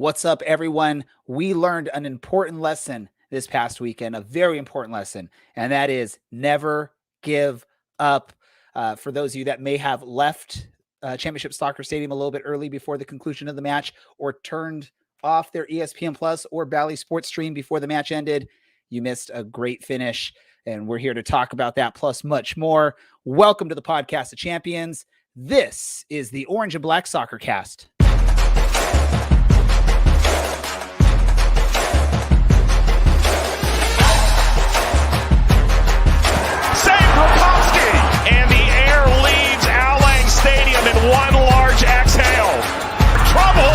What's up, everyone? We learned an important lesson this past weekend, a very important lesson, and that is never give up. For those of you that may have left Championship Soccer Stadium a little bit early before the conclusion of the match, or turned off their ESPN Plus or Bally Sports stream before the match ended, you missed a great finish, and we're here to talk about that plus much more. Welcome to the Podcast of Champions. This is the Orange and Black Soccer Cast. One large exhale. Trouble.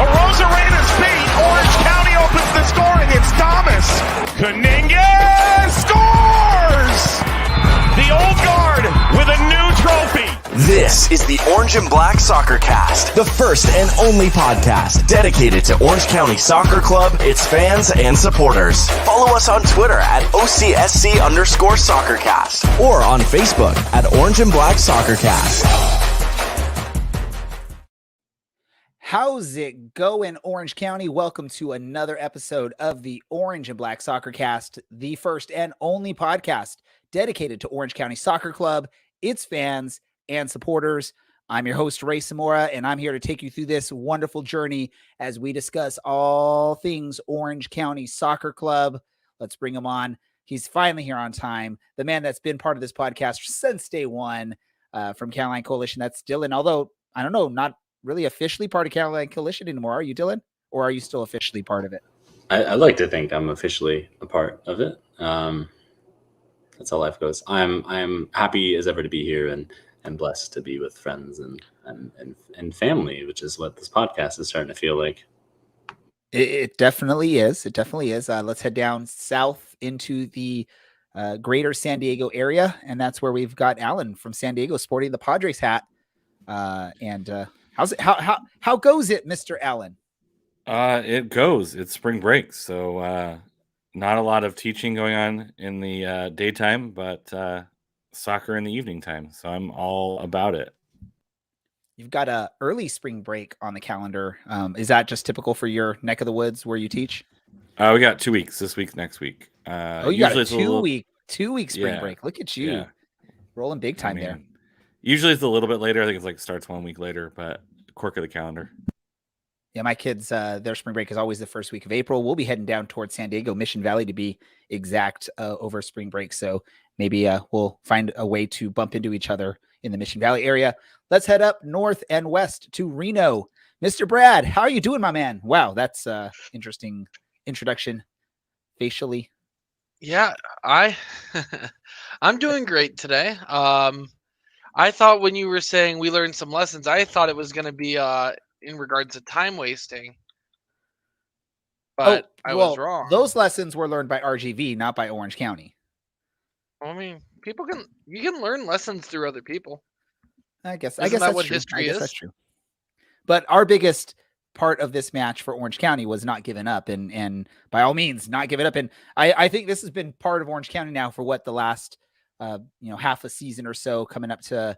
Arozarena's beat. Orange County opens the scoring. It's Thomas. Kuninga scores! The old guard with a new trophy. This is the Orange and Black Soccer Cast, the first and only podcast dedicated to Orange County Soccer Club, its fans, and supporters. Follow us on Twitter at OCSC_SoccerCast or on Facebook at Orange and Black Soccer Cast. How's it going, Orange County? Welcome to another episode of the Orange and Black Soccer Cast, the first and only podcast dedicated to Orange County Soccer Club, its fans, and supporters. I'm your host, Ray Zamora, and I'm here to take you through this wonderful journey as we discuss all things Orange County Soccer Club. Let's bring him on. He's finally here on time. The man that's been part of this podcast since day one from Caroline Coalition. That's Dylan, although, I don't know, not really officially part of Caroline Coalition anymore. Are you, Dylan? Or are you still officially part of it? I like to think I'm officially a part of it. That's how life goes. I'm happy as ever to be here and blessed to be with friends and family, which is what this podcast is starting to feel like. It definitely is. It definitely is. Let's head down south into the greater San Diego area, and that's where we've got Alan from San Diego sporting the Padres hat. How's it? How goes it, Mr. Allen? It goes. It's spring break, so not a lot of teaching going on in the daytime, but soccer in the evening time. So I'm all about it. You've got a early spring break on the calendar. Is that just typical for your neck of the woods where you teach? We got 2 weeks. This week, next week. You got a 2 week spring break. Look at you, rolling big time there. Usually it's a little bit later. I think it's like starts 1 week later, but quirk of the calendar. Yeah, my kids, their spring break is always the first week of April. We'll be heading down towards San Diego, Mission Valley to be exact, over spring break. So maybe we'll find a way to bump into each other in the Mission Valley area. Let's head up north and west to Reno. Mr. Brad, how are you doing, my man? Wow, that's interesting introduction facially. Yeah, I'm doing great today. I thought when you were saying we learned some lessons, I thought it was going to be in regards to time wasting. But I was wrong. Those lessons were learned by RGV, not by Orange County. I mean, you can learn lessons through other people. I guess that's what true. History is. That's true. But our biggest part of this match for Orange County was not giving up, and by all means, not give it up. And I think this has been part of Orange County now for the last half a season or so, coming up to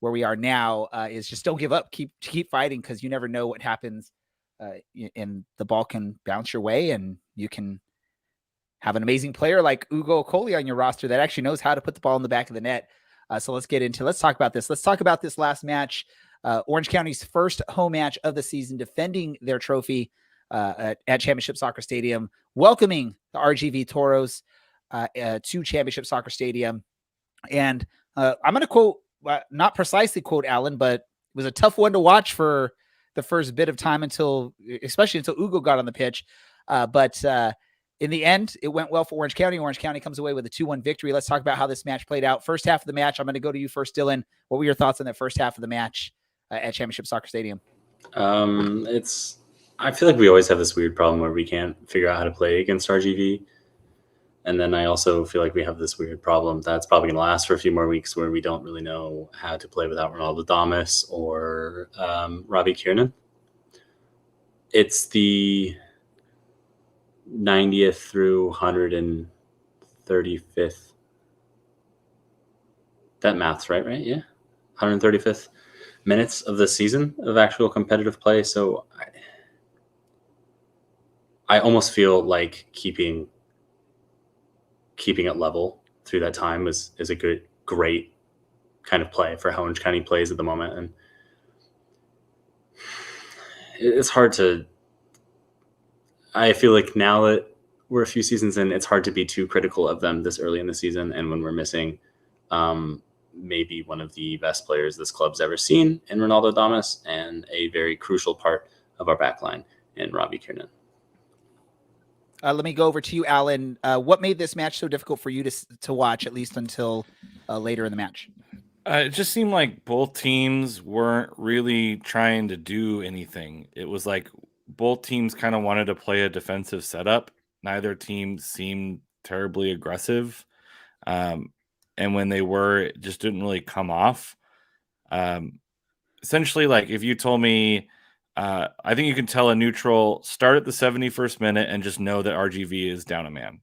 where we are now, is just don't give up, keep fighting, because you never know what happens, and the ball can bounce your way, and you can have an amazing player like Ugo Okoli on your roster that actually knows how to put the ball in the back of the net. So let's talk about this. Let's talk about this last match, Orange County's first home match of the season, defending their trophy at Championship Soccer Stadium, welcoming the RGV Toros to Championship Soccer Stadium. And I'm going to quote, not precisely quote Alan, but it was a tough one to watch for the first bit of time especially until Ugo got on the pitch. But in the end, it went well for Orange County. Orange County comes away with a 2-1 victory. Let's talk about how this match played out. First half of the match, I'm going to go to you first, Dylan. What were your thoughts on that first half of the match at Championship Soccer Stadium? I feel like we always have this weird problem where we can't figure out how to play against RGV. And then I also feel like we have this weird problem that's probably going to last for a few more weeks, where we don't really know how to play without Ronaldo Damas or Robbie Kiernan. It's the 90th through 135th. That math's right? Yeah. 135th minutes of the season of actual competitive play. So I almost feel like keeping it level through that time is a great kind of play for how Orange County plays at the moment. And it's hard to, I feel like now that we're a few seasons in, it's hard to be too critical of them this early in the season. And when we're missing maybe one of the best players this club's ever seen in Ronaldo Damas, and a very crucial part of our backline in Robbie Kiernan. Let me go over to you, Alan. What made this match so difficult for you to watch, at least until later in the match? It just seemed like both teams weren't really trying to do anything. It was like both teams kind of wanted to play a defensive setup. Neither team seemed terribly aggressive. And when they were, it just didn't really come off. Essentially, like if you told me, I think you can tell a neutral start at the 71st minute and just know that RGV is down a man.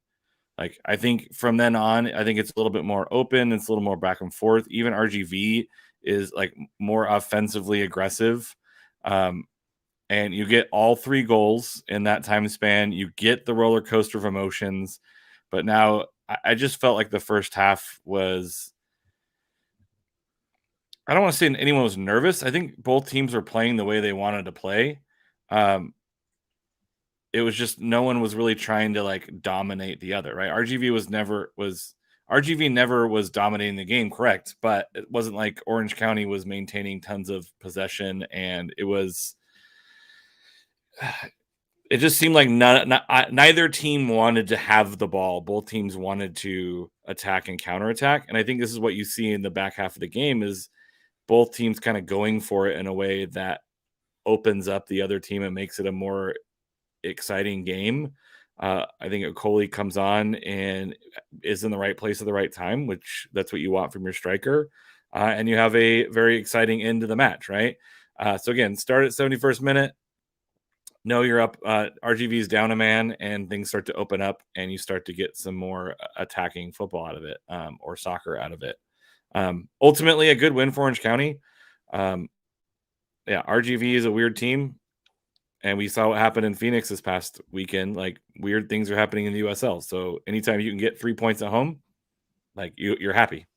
Like, I think from then on, I think it's a little bit more open. It's a little more back and forth. Even RGV is like more offensively aggressive. And you get all 3 goals in that time span. You get the roller coaster of emotions. But now I just felt like the first half was, I don't want to say anyone was nervous. I think both teams were playing the way they wanted to play. It was just no one was really trying to like dominate the other, right? RGV never was dominating the game, correct? But it wasn't like Orange County was maintaining tons of possession, and it just seemed like neither team wanted to have the ball. Both teams wanted to attack and counterattack, and I think this is what you see in the back half of the game is both teams kind of going for it in a way that opens up the other team and makes it a more exciting game. I think Okoli comes on and is in the right place at the right time, which that's what you want from your striker. And you have a very exciting end to the match, right? So again, start at 71st minute. No, you're up. RGV is down a man, and things start to open up, and you start to get some more attacking football out of it, or soccer out of it. Ultimately, a good win for Orange County. RGV is a weird team. And we saw what happened in Phoenix this past weekend. Like, weird things are happening in the USL. So anytime you can get 3 points at home, like you're happy.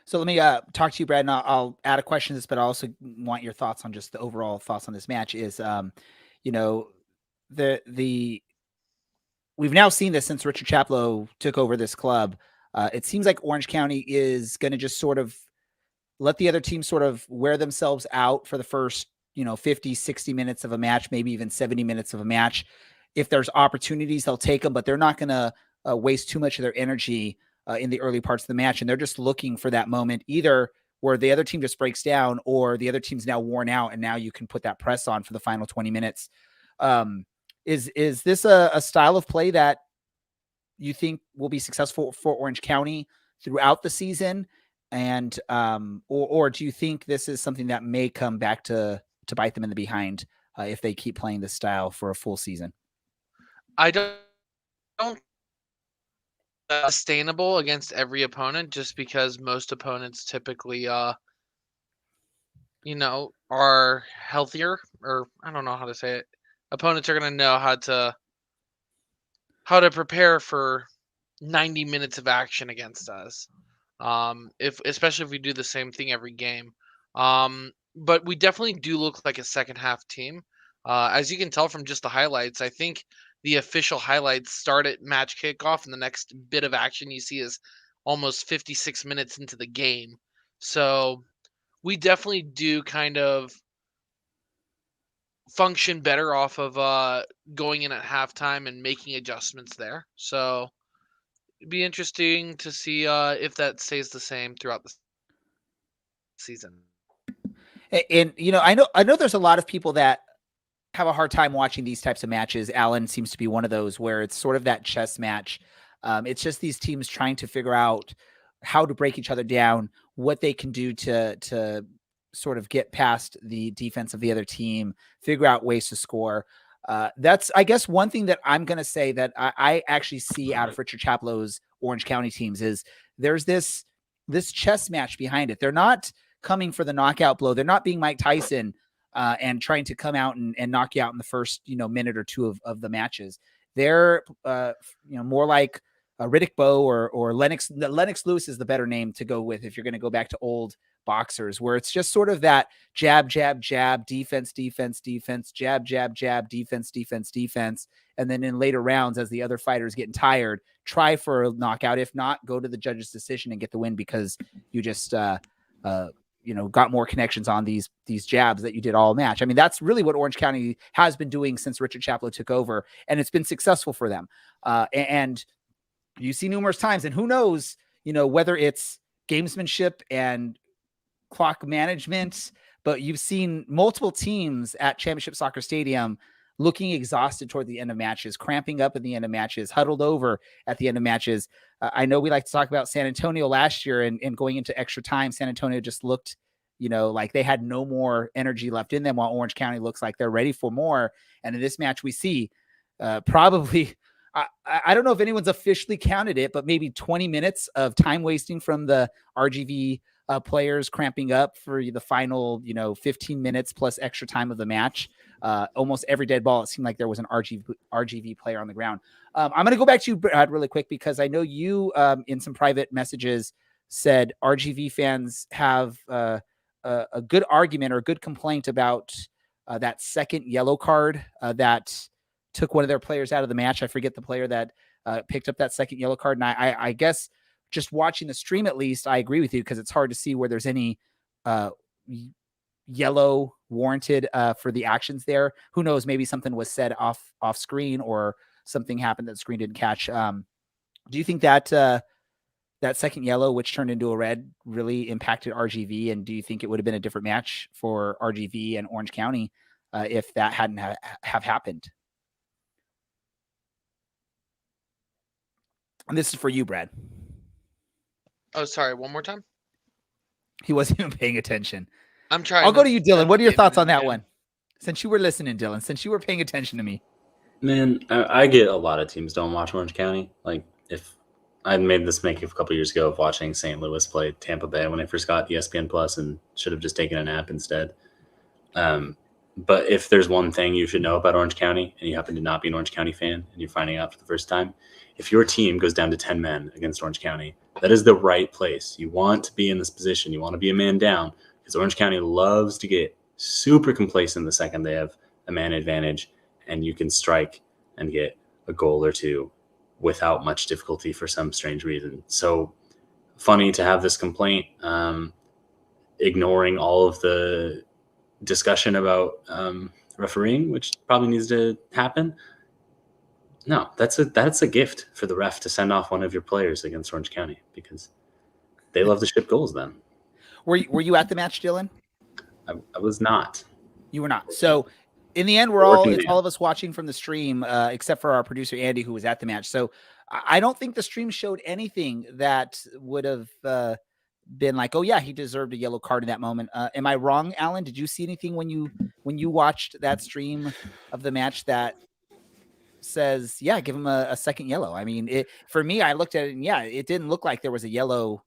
So let me talk to you, Brad, and I'll add a question to this, but I also want your thoughts on just the overall thoughts on this match. Is we've now seen this since Richard Chaplow took over this club. It seems like Orange County is going to just sort of let the other team sort of wear themselves out for the first 50, 60 minutes of a match, maybe even 70 minutes of a match. If there's opportunities, they'll take them, but they're not going to waste too much of their energy in the early parts of the match. And they're just looking for that moment, either where the other team just breaks down or the other team's now worn out. And now you can put that press on for the final 20 minutes. Is this a style of play that you think will be successful for Orange County throughout the season? And, or do you think this is something that may come back to bite them in the behind if they keep playing this style for a full season? I don't sustainable against every opponent, just because most opponents typically are healthier, or I don't know how to say it. Opponents are going to know how to prepare for 90 minutes of action against us. Especially if we do the same thing every game. But we definitely do look like a second half team. As you can tell from just the highlights, I think the official highlights start at match kickoff, and the next bit of action you see is almost 56 minutes into the game. So we definitely do kind of function better off of going in at halftime and making adjustments there. So it'd be interesting to see if that stays the same throughout the season. And I know there's a lot of people that have a hard time watching these types of matches. Alan seems to be one of those, where it's sort of that chess match. It's just these teams trying to figure out how to break each other down, what they can do to sort of get past the defense of the other team, figure out ways to score. That's, I guess, one thing that I'm going to say that I actually see out of Richard Chaplow's Orange County teams is there's this chess match behind it. They're not coming for the knockout blow. They're not being Mike Tyson and trying to come out and knock you out in the first, minute or two of the matches. They're, more like Riddick Bowe or Lennox. Lennox Lewis is the better name to go with if you're going to go back to old boxers, where it's just sort of that jab, jab, jab, defense, defense, defense, jab, jab, jab, defense, defense, defense. And then in later rounds, as the other fighter's getting tired, try for a knockout. If not, go to the judge's decision and get the win because you just, got more connections on these jabs that you did all match. I mean, that's really what Orange County has been doing since Richard Chaplow took over, and it's been successful for them. And you see numerous times, and who knows, whether it's gamesmanship and clock management, but you've seen multiple teams at Championship Soccer Stadium looking exhausted toward the end of matches, cramping up at the end of matches, huddled over at the end of matches. I know we like to talk about San Antonio last year and going into extra time. San Antonio just looked, like they had no more energy left in them, while Orange County looks like they're ready for more. And in this match, we see probably, I don't know if anyone's officially counted it, but maybe 20 minutes of time wasting from the RGV players cramping up for the final, 15 minutes plus extra time of the match. Almost every dead ball, it seemed like there was an RGV player on the ground. I'm going to go back to you, Brad, really quick, because I know you in some private messages said RGV fans have a good argument or a good complaint about that second yellow card that took one of their players out of the match. I forget the player that picked up that second yellow card. And I guess just watching the stream, at least, I agree with you, because it's hard to see where there's any yellow warranted for the actions there. Who knows? Maybe something was said off screen, or something happened that the screen didn't catch. Do you think that that second yellow, which turned into a red, really impacted RGV? And do you think it would have been a different match for RGV and Orange County if that hadn't have happened? And this is for you, Brad. Oh, sorry. One more time. He wasn't even paying attention. I'm trying. I'll go to you, Dylan. What are your thoughts on that one? Since you were listening, Dylan, since you were paying attention to me. Man, I get a lot of teams don't watch Orange County. Like, if I made this mistake a couple years ago of watching St. Louis play Tampa Bay when I first got ESPN Plus and should have just taken a nap instead. But if there's one thing you should know about Orange County, and you happen to not be an Orange County fan and you're finding out for the first time, if your team goes down to 10 men against Orange County, that is the right place. You want to be in this position. You want to be a man down, because Orange County loves to get super complacent the second they have a man advantage, and you can strike and get a goal or two without much difficulty for some strange reason. So funny to have this complaint, ignoring all of the discussion about refereeing, which probably needs to happen. No, that's a gift for the ref to send off one of your players against Orange County, because they love to ship goals then. Were you at the match, Dylan? I was not. You were not. So in the end, it's all of us watching from the stream, except for our producer, Andy, who was at the match. So I don't think the stream showed anything that would have been like, oh yeah, he deserved a yellow card in that moment. Am I wrong, Alan? Did you see anything when you watched that stream of the match that says, yeah, give him a second yellow? I mean, for me, I looked at it and yeah, it didn't look like there was a yellow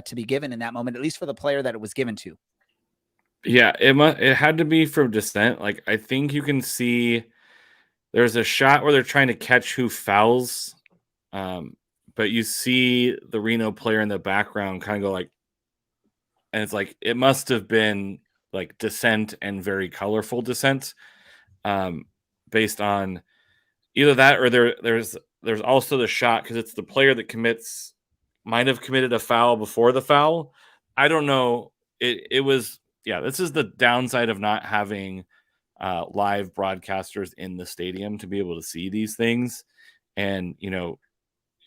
to be given in that moment, at least for the player that it was given to. Yeah, it had to be from dissent. Like, I think you can see there's a shot where they're trying to catch who fouls, but you see the Reno player in the background kind of go like, and it's like, it must have been like dissent, and very colorful dissent, based on either that or there's also the shot, because it's the player that might have committed a foul before the foul. I don't know. It was, yeah, this is the downside of not having live broadcasters in the stadium to be able to see these things. And,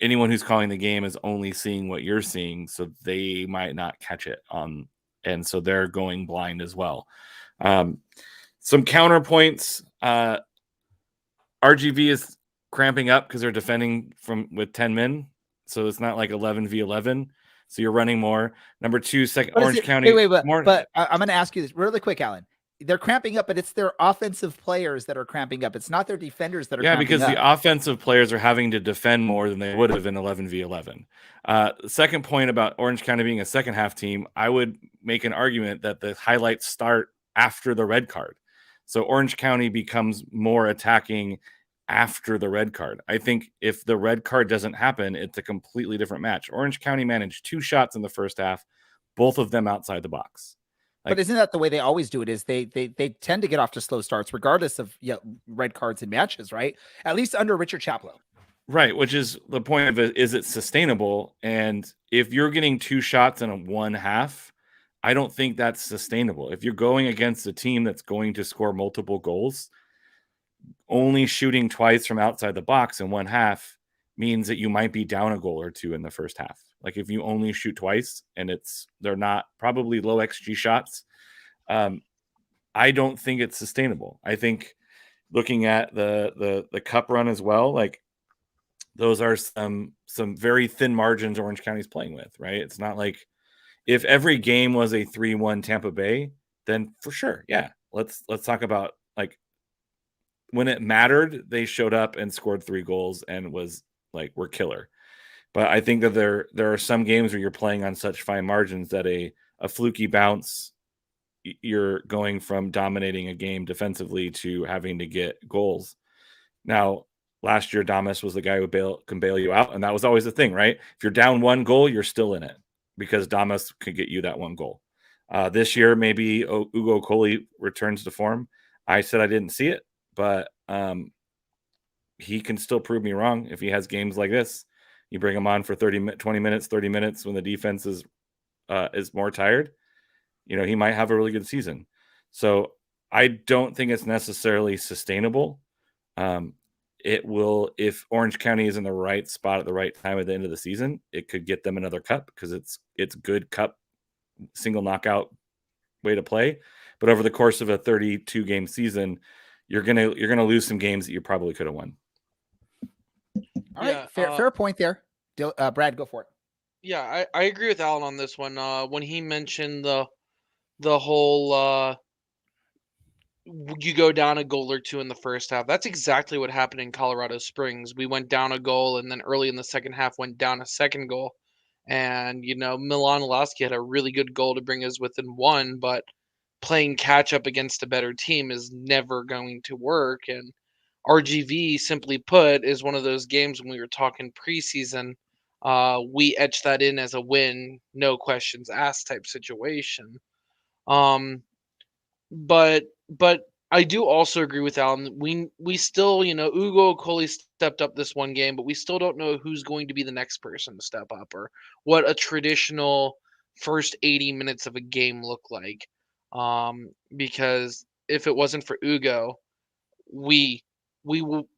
anyone who's calling the game is only seeing what you're seeing, so they might not catch it on, and so they're going blind as well. Some counterpoints. RGV is cramping up because they're defending with 10 men. So it's not like 11v11. So you're running more. Number two, Orange County. But I'm going to ask you this really quick, Alan. They're cramping up, but it's their offensive players that are cramping up. It's not their defenders that are cramping up. Yeah, because the offensive players are having to defend more than they would have in 11v11. The second point about Orange County being a second half team, I would make an argument that the highlights start after the red card. So Orange County becomes more attacking after the red card. I think if the red card doesn't happen, it's a completely different match. Orange County managed 2 shots in the first half, both of them outside the box. But isn't that the way they always do it? Is they tend to get off to slow starts regardless of red cards in matches, right? At least under Richard Chaplow. Right, which is the point of it. Is it sustainable? And if you're getting 2 shots in a 1 half, I don't think that's sustainable. If you're going against a team that's going to score multiple goals, only shooting twice from outside the box in 1 half means that you might be down a goal or 2 in the first half. Like if you only shoot twice and they're not probably low XG shots, I don't think it's sustainable. I think looking at the cup run as well, like those are some very thin margins Orange County's playing with, right? It's not like if every game was a 3-1 Tampa Bay, then for sure, yeah. Let's talk about like when it mattered, they showed up and scored 3 goals and was like, we're killer. But I think that there are some games where you're playing on such fine margins that a fluky bounce, you're going from dominating a game defensively to having to get goals. Now, last year, Damas was the guy who can bail you out, and that was always the thing, right? If you're down 1 goal, you're still in it because Damas could get you that 1 goal. This year, maybe Ugo Coley returns to form. I said I didn't see it, but he can still prove me wrong if he has games like this. You bring him on for 20 minutes, 30 minutes when the defense is more tired. You know, he might have a really good season. So I don't think it's necessarily sustainable. It will, if Orange County is in the right spot at the right time at the end of the season, it could get them another cup because it's good cup single knockout way to play. But over the course of a 32 game season, you're gonna lose some games that you probably could have won. All right, fair point there. Brad, go for it. Yeah, I agree with Alan on this one. When he mentioned the whole you go down a goal or 2 in the first half, that's exactly what happened in Colorado Springs. We went down a goal, and then early in the second half went down a second goal. And Milan Lasky had a really good goal to bring us within 1, but playing catch up against a better team is never going to work. And RGV, simply put, is one of those games when we were talking preseason. We etched that in as a win, no questions asked type situation. But I do also agree with Alan. We still, Ugo Coley stepped up this 1 game, but we still don't know who's going to be the next person to step up or what a traditional first 80 minutes of a game look like. Because if it wasn't for Ugo, we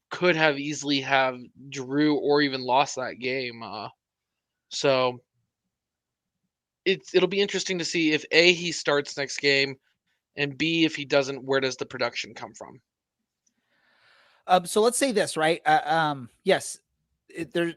could have easily have drew or even lost that game. So it'll be interesting to see if A, he starts next game, and B, if he doesn't, where does the production come from? So let's say this, right? Yes, they're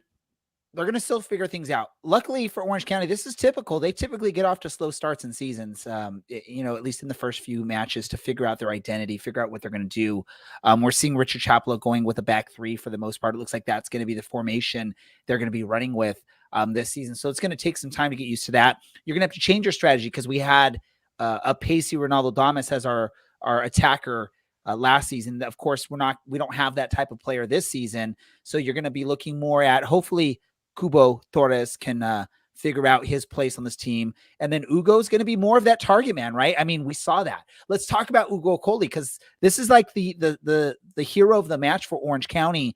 going to still figure things out. Luckily for Orange County, this is typical. They typically get off to slow starts in seasons, at least in the first few matches to figure out their identity, figure out what they're going to do. We're seeing Richard Chaplow going with a back 3 for the most part. It looks like that's going to be the formation they're going to be running with this season. So it's going to take some time to get used to that. You're going to have to change your strategy because we had a pacey Ronaldo Damas as our attacker last season. Of course, we don't have that type of player this season. So you're going to be looking more at hopefully Kubo Torres can figure out his place on this team. And then Ugo's going to be more of that target man, right? I mean, we saw that. Let's talk about Ugo Coley because this is like the hero of the match for Orange County.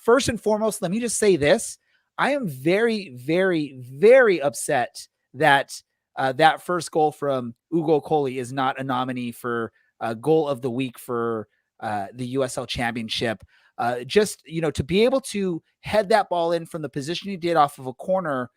First and foremost, let me just say this. I am very, very, very upset that that first goal from Ugo Coley is not a nominee for goal of the week for the USL Championship. To be able to head that ball in from the position he did off of a corner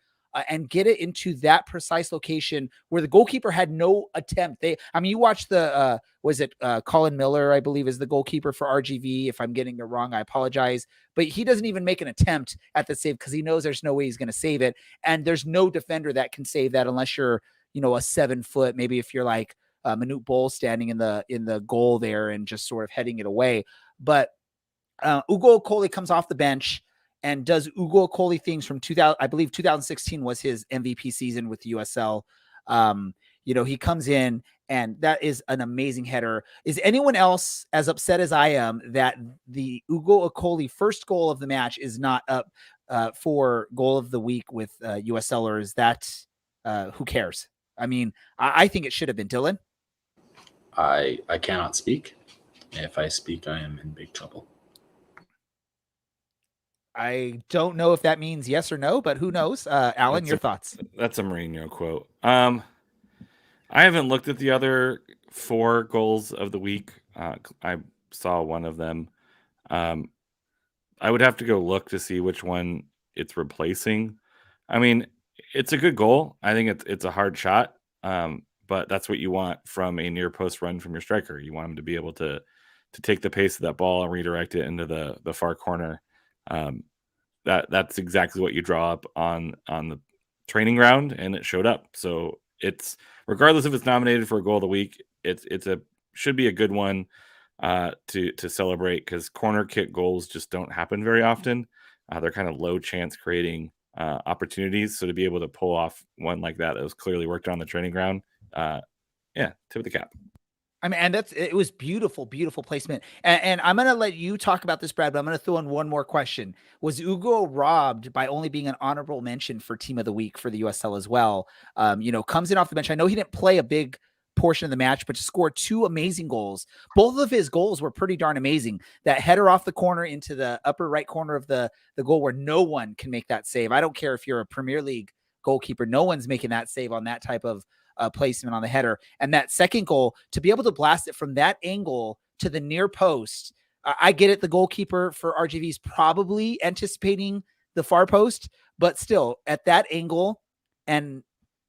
and get it into that precise location where the goalkeeper had no attempt. You watch Colin Miller, I believe is the goalkeeper for RGV. If I'm getting it wrong, I apologize, but he doesn't even make an attempt at the save because he knows there's no way he's going to save it. And there's no defender that can save that unless you're, a 7 foot, maybe if you're like Manute Bol standing in the goal there and just sort of heading it away. But Ugo Coley comes off the bench and does Ugo Coley things from 2016 was his MVP season with the USL. he comes in and that is an amazing header. Is anyone else as upset as I am that the Ugo Okoli first goal of the match is not up for goal of the week with USL, or is that who cares? I mean, I think it should have been Dylan. I cannot speak. If I speak, I am in big trouble. I don't know if that means yes or no, but who knows? Alan, your thoughts? That's a Mourinho quote. I haven't looked at the other 4 goals of the week. I saw one of them. I would have to go look to see which one it's replacing. I mean, it's a good goal. I think it's a hard shot, but that's what you want from a near post run from your striker. You want him to be able to take the pace of that ball and redirect it into the far corner. That's exactly what you draw up on the training ground, and it showed up. So it's, regardless if it's nominated for a goal of the week, should be a good one to celebrate, because corner kick goals just don't happen very often. They're kind of low chance creating opportunities. So to be able to pull off one like that was clearly worked on the training ground, tip of the cap. I mean, and it was beautiful, beautiful placement. And I'm going to let you talk about this, Brad, but I'm going to throw in one more question. Was Ugo robbed by only being an honorable mention for team of the week for the USL as well? Comes in off the bench. I know he didn't play a big portion of the match, but to score 2 amazing goals. Both of his goals were pretty darn amazing. That header off the corner into the upper right corner of the goal where no one can make that save. I don't care if you're a Premier League goalkeeper. No one's making that save on that type of placement on the header. And that second goal, to be able to blast it from that angle to the near post, I get it. The goalkeeper for RGV is probably anticipating the far post, but still at that angle and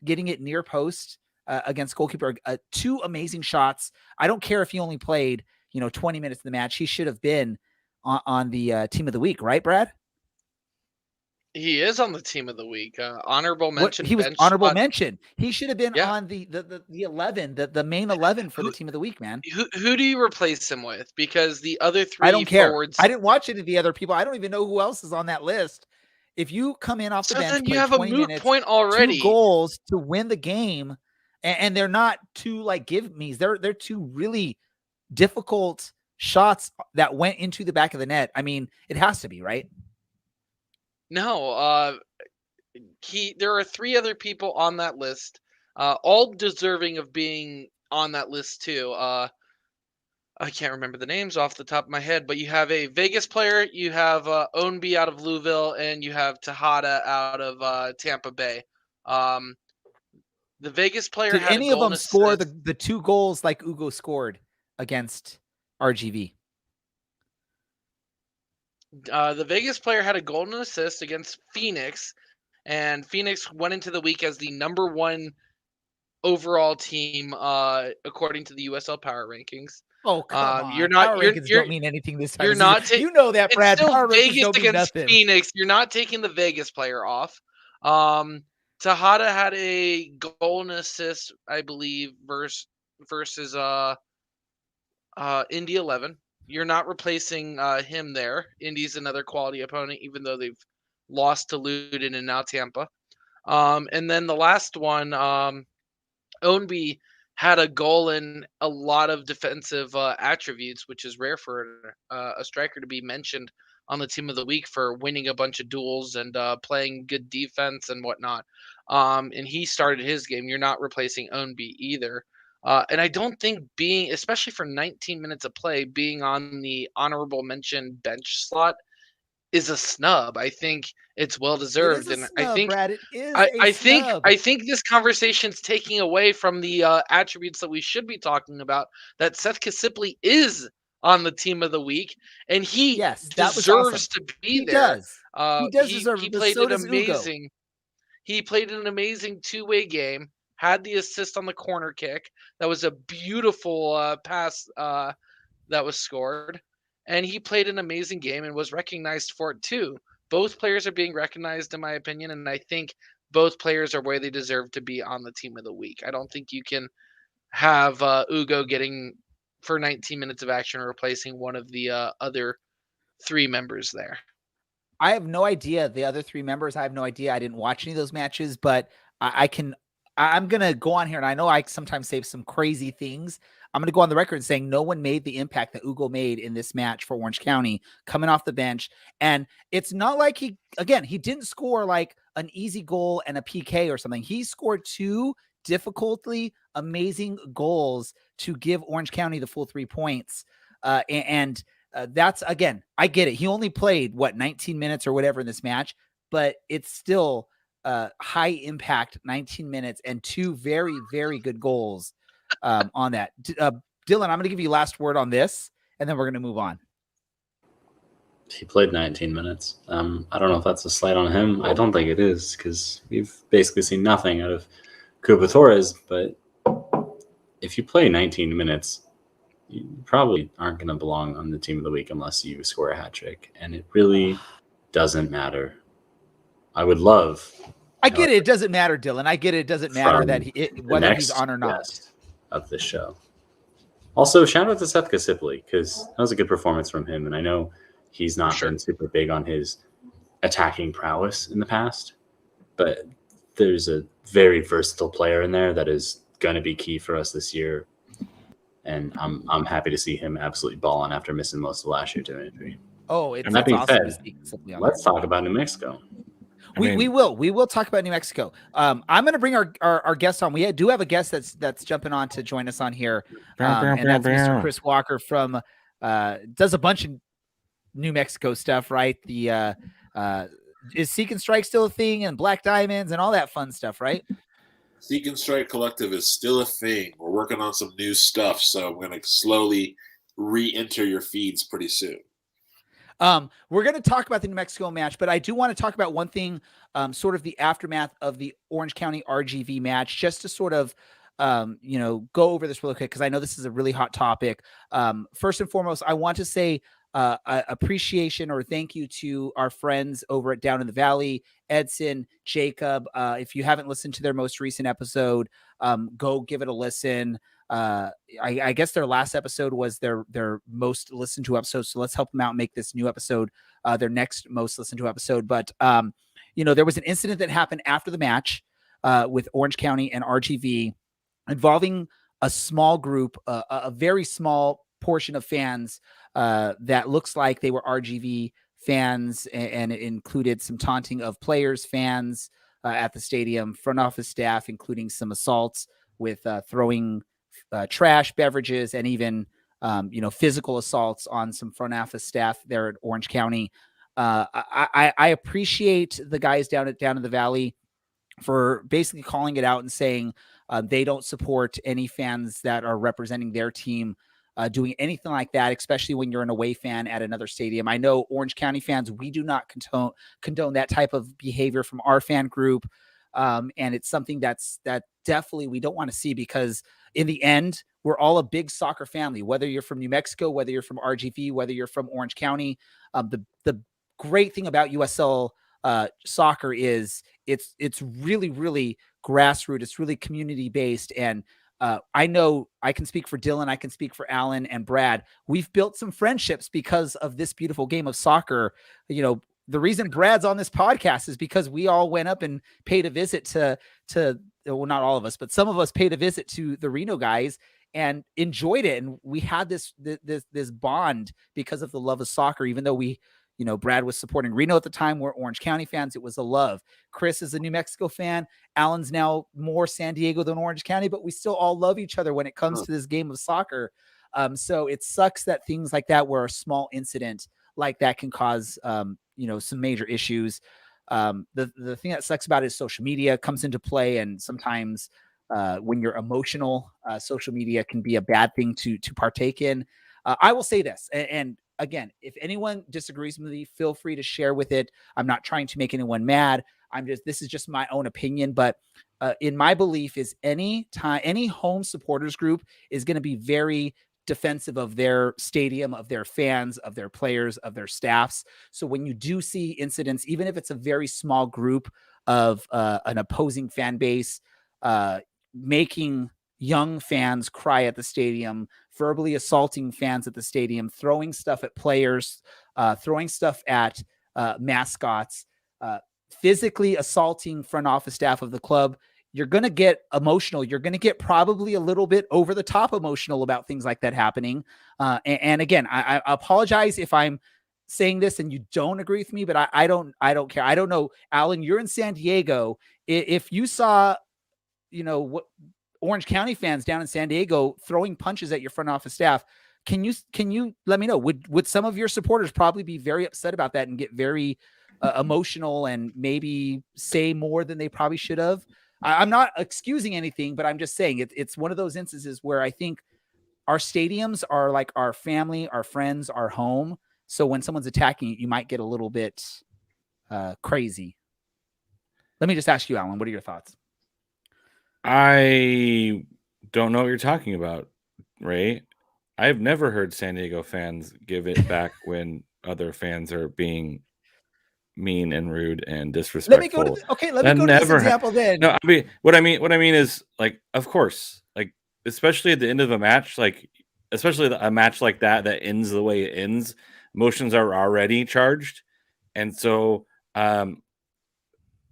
getting it near post against goalkeeper, 2 amazing shots. I don't care if he only played, 20 minutes in the match. He should have been on the team of the week, right, Brad? He is on the team of the week. Honorable mention. He was honorable mention. He should have been on the 11, the main 11 for the team of the week, man. Who do you replace him with? Because the other 3 I don't care. forwards. I didn't watch any of the other people. I don't even know who else is on that list. If you come in off the bench, then you have a moot minutes, point already. 2 goals to win the game, and they're not 2 like give me's. They're 2 really difficult shots that went into the back of the net. I mean, it has to be, right? No, there are 3 other people on that list, all deserving of being on that list too. I can't remember the names off the top of my head, but you have a Vegas player, you have Ownby out of Louisville, and you have Tejada out of Tampa Bay. The Vegas player Did had any a of goal them and score assist. the 2 goals like Ugo scored against RGV? The Vegas player had a goal and assist against Phoenix, and Phoenix went into the week as the number 1 overall team, according to the USL Power Rankings. Oh, come on. You're not. Power rankings don't mean anything this time. You're not. You know that, Brad. It's still Power rankings Vegas don't mean against nothing. Phoenix. You're not taking the Vegas player off. Tejada had a goal and assist, I believe, versus Indy 11. You're not replacing him there. Indy's another quality opponent, even though they've lost to Luton and now Tampa. And then the last one, Ownby had a goal and a lot of defensive attributes, which is rare for a striker to be mentioned on the team of the week for winning a bunch of duels and playing good defense and whatnot. And he started his game. You're not replacing Ownby either. And I don't think especially for 19 minutes of play, being on the honorable mention bench slot is a snub. I think it's well deserved, and snub, I think Brad, it is I think this conversation's taking away from the attributes that we should be talking about. That Seth Kasipli is on the team of the week, and he deserves awesome. to be he there. Does. He does deserve it. He played so an amazing. Ugo. He played an amazing 2-way game. Had the assist on the corner kick. That was a beautiful pass that was scored. And he played an amazing game and was recognized for it too. Both players are being recognized, in my opinion, and I think both players are where they deserve to be on the team of the week. I don't think you can have Ugo getting for 19 minutes of action replacing one of the other 3 members there. I have no idea. The other 3 members, I have no idea. I didn't watch any of those matches, but I can I'm going to go on here, and I know I sometimes say some crazy things. I'm going to go on the record saying no one made the impact that Ugo made in this match for Orange County coming off the bench. And it's not like he didn't score like an easy goal and a PK or something. He scored 2 difficultly amazing goals to give Orange County the full 3 points. That's, again, I get it. He only played 19 minutes or whatever in this match, but it's still high impact 19 minutes and 2 very, very good goals on that. Dylan, I'm going to give you last word on this, and then we're going to move on. He played 19 minutes. I don't know if that's a slight on him. I don't think it is, because we've basically seen nothing out of Cuba Torres. But if you play 19 minutes, you probably aren't going to belong on the team of the week unless you score a hat trick. And it really doesn't matter. I would love. I get it. It doesn't matter, Dylan. I get it. It doesn't matter that whether he's on or not. Of this show. Also, shout out to Seth Kasipli, because that was a good performance from him. And I know he's not been super big on his attacking prowess in the past, but there's a very versatile player in there that is going to be key for us this year. And I'm happy to see him absolutely balling after missing most of last year to injury. Oh, it's that being awesome said, let's talk about New Mexico. We will talk about New Mexico. I'm going to bring our guest on. We do have a guest that's jumping on to join us on here, and that's Mr. Chris Walker from does a bunch of New Mexico stuff, right? The is Seek and Strike still a thing, and Black Diamonds and all that fun stuff, right? Seek and Strike Collective is still a thing. We're working on some new stuff, so I'm going to slowly re-enter your feeds pretty soon. We're going to talk about the New Mexico match, but I do want to talk about one thing, sort of the aftermath of the Orange County RGV match, just to sort of, go over this real quick, because I know this is a really hot topic. First and foremost, I want to say appreciation or thank you to our friends over at Down in the Valley, Edson, Jacob. If you haven't listened to their most recent episode, go give it a listen. I guess their last episode was their most listened to episode. So let's help them out and make this new episode their next most listened to episode. But, there was an incident that happened after the match with Orange County and RGV involving a small group, a very small portion of fans that looks like they were RGV fans, and it included some taunting of players, fans at the stadium, front office staff, including some assaults with throwing trash, beverages, and even, physical assaults on some front office staff there at Orange County. I appreciate the guys down in the Valley for basically calling it out and saying they don't support any fans that are representing their team doing anything like that, especially when you're an away fan at another stadium. I know Orange County fans, we do not condone that type of behavior from our fan group. And it's something that definitely we don't want to see, because in the end, we're all a big soccer family, whether you're from New Mexico, whether you're from RGV, whether you're from Orange County. The great thing about USL soccer is it's really, really grassroots. It's really community based. And I know I can speak for Dylan, I can speak for Alan and Brad. We've built some friendships because of this beautiful game of soccer. The reason Brad's on this podcast is because we all went up and paid a visit to well, not all of us, but some of us paid a visit to the Reno guys and enjoyed it. And we had this bond because of the love of soccer, even though Brad was supporting Reno at the time. We're Orange County fans. It was a love. Chris is a New Mexico fan. Alan's now more San Diego than Orange County, but we still all love each other when it comes to this game of soccer. So it sucks that things like that, where a small incident like that can cause, some major issues. The thing that sucks about it is social media comes into play. And sometimes when you're emotional, social media can be a bad thing to partake in. I will say this, and again, if anyone disagrees with me, feel free to share with it. I'm not trying to make anyone mad. This is just my own opinion, but in my belief is any home supporters group is going to be very defensive of their stadium, of their fans, of their players, of their staffs. So when you do see incidents, even if it's a very small group of an opposing fan base, making young fans cry at the stadium, verbally assaulting fans at the stadium, throwing stuff at players, throwing stuff at mascots, physically assaulting front office staff of the club, you're going to get emotional. You're going to get probably a little bit over the top emotional about things like that happening. And again, I apologize if I'm saying this and you don't agree with me, but I don't care. I don't know, Alan, you're in San Diego. If you saw, what Orange County fans down in San Diego throwing punches at your front office staff, can you let me know? Would some of your supporters probably be very upset about that and get very emotional and maybe say more than they probably should have? I'm not excusing anything, but I'm just saying it's one of those instances where I think our stadiums are like our family, our friends, our home. So when someone's attacking, you might get a little bit crazy. Let me just ask you, Alan, what are your thoughts? I don't know what you're talking about, Ray. I've never heard San Diego fans give it back when other fans are being mean and rude and disrespectful. Let me go to this example then. No, I mean what I mean is, like, of course, like, especially at the end of a match, like especially a match like that ends the way it ends, emotions are already charged. And so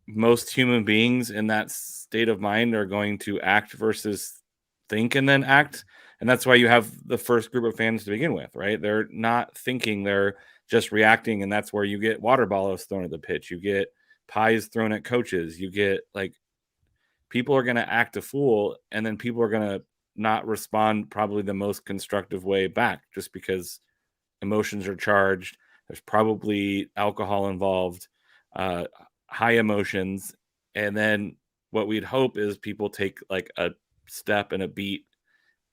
most human beings in that state of mind are going to act versus think and then act. And that's why you have the first group of fans to begin with, right? They're not thinking, they're just reacting. And that's where you get water bottles thrown at the pitch. You get pies thrown at coaches. You get, like, people are going to act a fool, and then people are going to not respond probably the most constructive way back, just because emotions are charged. There's probably alcohol involved, high emotions. And then what we'd hope is people take like a step and a beat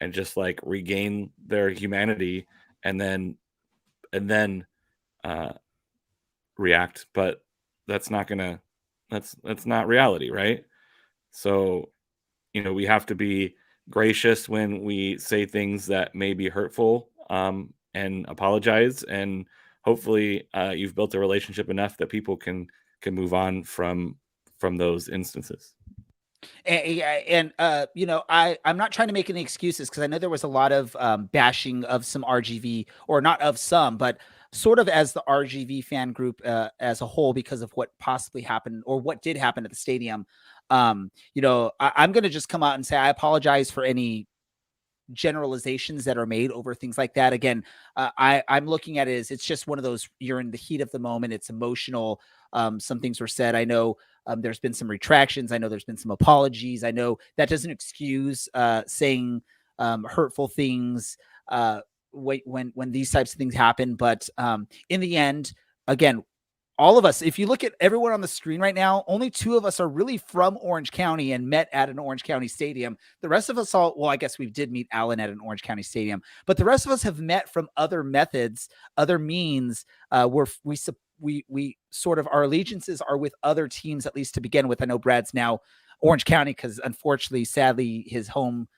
and just like regain their humanity and then react. But that's not reality, right? So, we have to be gracious when we say things that may be hurtful, and apologize. And hopefully you've built a relationship enough that people can move on from those instances. And I'm not trying to make any excuses, because I know there was a lot of bashing of some RGV, or not of some, but sort of as the RGV fan group as a whole, because of what possibly happened or what did happen at the stadium. I'm going to just come out and say I apologize for any generalizations that are made over things like that. Again, I'm looking at it as it's just one of those, you're in the heat of the moment. It's emotional. Some things were said. I know there's been some retractions. I know there's been some apologies. I know that doesn't excuse saying hurtful things when these types of things happen. But in the end, again, all of us, if you look at everyone on the screen right now, only 2 of us are really from Orange County and met at an Orange County stadium. The rest of us I guess we did meet Alan at an Orange County stadium, but the rest of us have met from other methods, other means, where we sort of, our allegiances are with other teams, at least to begin with. I know Brad's now Orange County because unfortunately, sadly, his home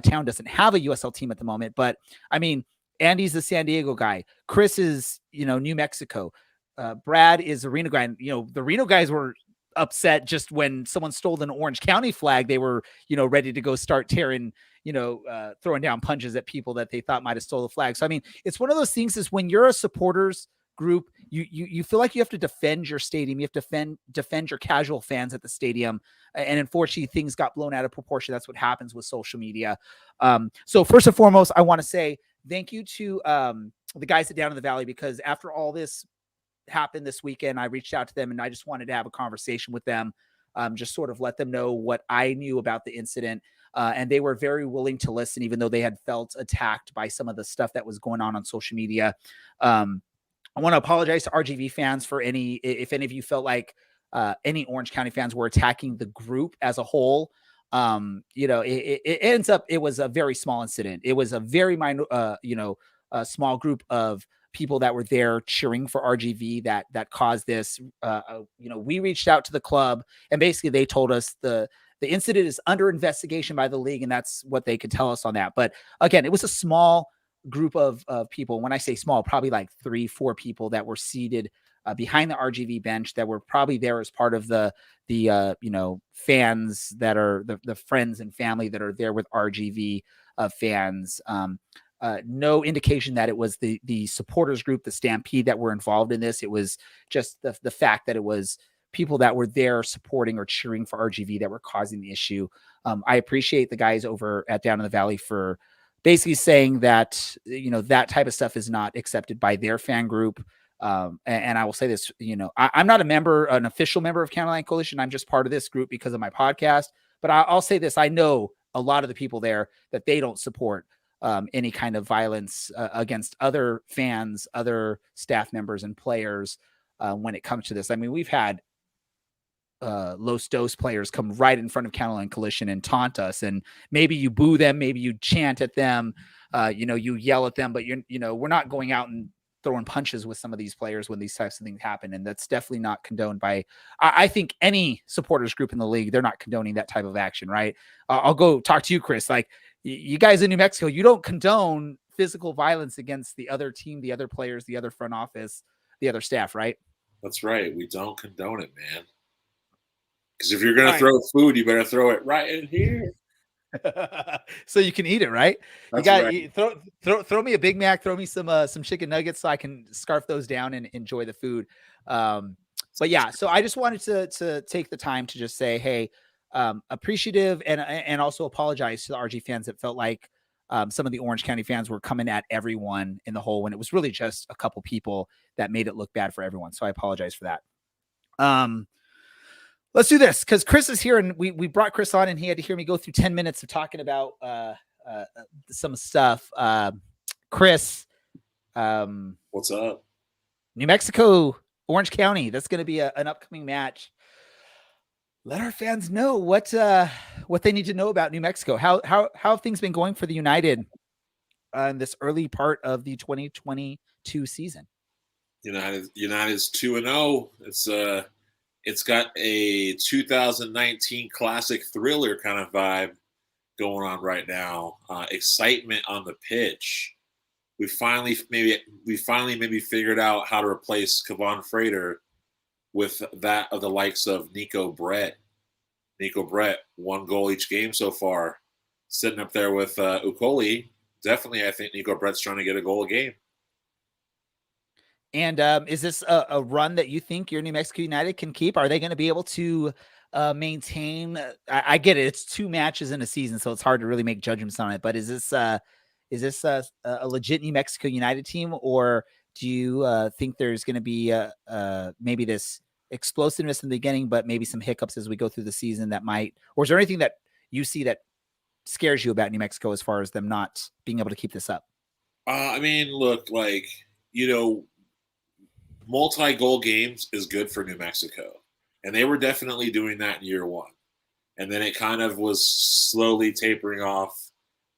town doesn't have a USL team at the moment. But I mean, Andy's the San Diego guy. Chris is, New Mexico. Brad is a Reno guy. And, the Reno guys were upset just when someone stole an Orange County flag. They were, ready to go start tearing, throwing down punches at people that they thought might have stole the flag. So, I mean, it's one of those things is when you're a supporters group, you feel like you have to defend your stadium. You have to defend your casual fans at the stadium. And unfortunately, things got blown out of proportion. That's what happens with social media. So first and foremost, I want to say thank you to the guys at Down in the Valley, because after all this happened this weekend, I reached out to them and I just wanted to have a conversation with them, just sort of let them know what I knew about the incident. And they were very willing to listen, even though they had felt attacked by some of the stuff that was going on social media. I want to apologize to RGV fans for if any of you felt like any Orange County fans were attacking the group as a whole. It ends up, it was a very small incident. It was a very minor, a small group of people that were there cheering for RGV that caused this. We reached out to the club and basically they told us the incident is under investigation by the league, and that's what they could tell us on that. But again, it was a small group of people. When I say small, probably like 3-4 people that were seated behind the RGV bench that were probably there as part of the fans that are the friends and family that are there with RGV fans. No indication that it was the supporters group, the Stampede, that were involved in this. It was just the fact that it was people that were there supporting or cheering for RGV that were causing the issue. I appreciate the guys over at Down in the Valley for basically saying that, that type of stuff is not accepted by their fan group. And I will say this, I'm not an official member of County Line Coalition. I'm just part of this group because of my podcast. But I'll say this, I know a lot of the people there that they don't support any kind of violence against other fans, other staff members and players when it comes to this. I mean, we've had Los Dos players come right in front of County Line Coalition and taunt us, and maybe you boo them, maybe you chant at them, you yell at them, but we're not going out and throwing punches with some of these players when these types of things happen. And that's definitely not condoned by, I think, any supporters group in the league. They're not condoning that type of action, right? I'll go talk to you, Chris. Like, you guys in New Mexico, you don't condone physical violence against the other team, the other players, the other front office, the other staff, right? That's right. We don't condone it, man. Because if you're going to throw food, you better throw it right in here. So you can eat it, right? That's you got throw me a Big Mac, throw me some chicken nuggets so I can scarf those down and enjoy the food. But yeah, so I just wanted to take the time to just say, hey, appreciative and also apologize to the RG fans that felt like some of the Orange County fans were coming at everyone in the whole when it was really just a couple people that made it look bad for everyone. So I apologize for that. Let's do this because Chris is here, and we brought Chris on, and he had to hear me go through 10 minutes of talking about some stuff. Chris, what's up? New Mexico, Orange County. That's going to be an upcoming match. Let our fans know what they need to know about New Mexico. How have things been going for the United in this early part of the 2022 season? United's 2-0. It's got a 2019 classic thriller kind of vibe going on right now. Excitement on the pitch. We finally maybe figured out how to replace Kevon Frater with that of the likes of Nico Brett. Nico Brett, 1 goal each game so far, sitting up there with Ukoli. Definitely, I think Nico Brett's trying to get a goal a game. And is this a run that you think your New Mexico United can keep? Are they going to be able to maintain? I get it; it's 2 matches in a season, so it's hard to really make judgments on it. But is this a legit New Mexico United team, or do you think there's going to be maybe this explosiveness in the beginning, but maybe some hiccups as we go through the season that might? Or is there anything that you see that scares you about New Mexico as far as them not being able to keep this up? I mean, look, multi-goal games is good for New Mexico. And they were definitely doing that in year 1. And then it kind of was slowly tapering off,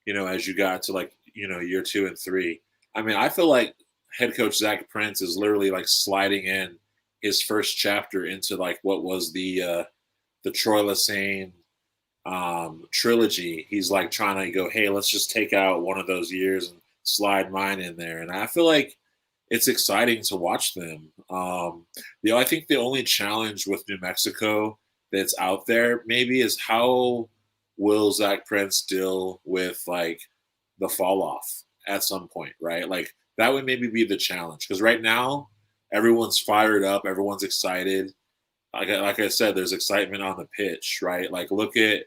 as you got to year 2 and 3. I mean, I feel like head coach Zach Prince is literally sliding in his first chapter into what was the Troy Lesesne trilogy. He's trying to go, hey, let's just take out one of those years and slide mine in there. And I feel like it's exciting to watch them. I think the only challenge with New Mexico that's out there maybe is how will Zach Prince deal with the fall off at some point, right? That would maybe be the challenge, because right now everyone's fired up, everyone's excited. Like I said, there's excitement on the pitch, right? Look at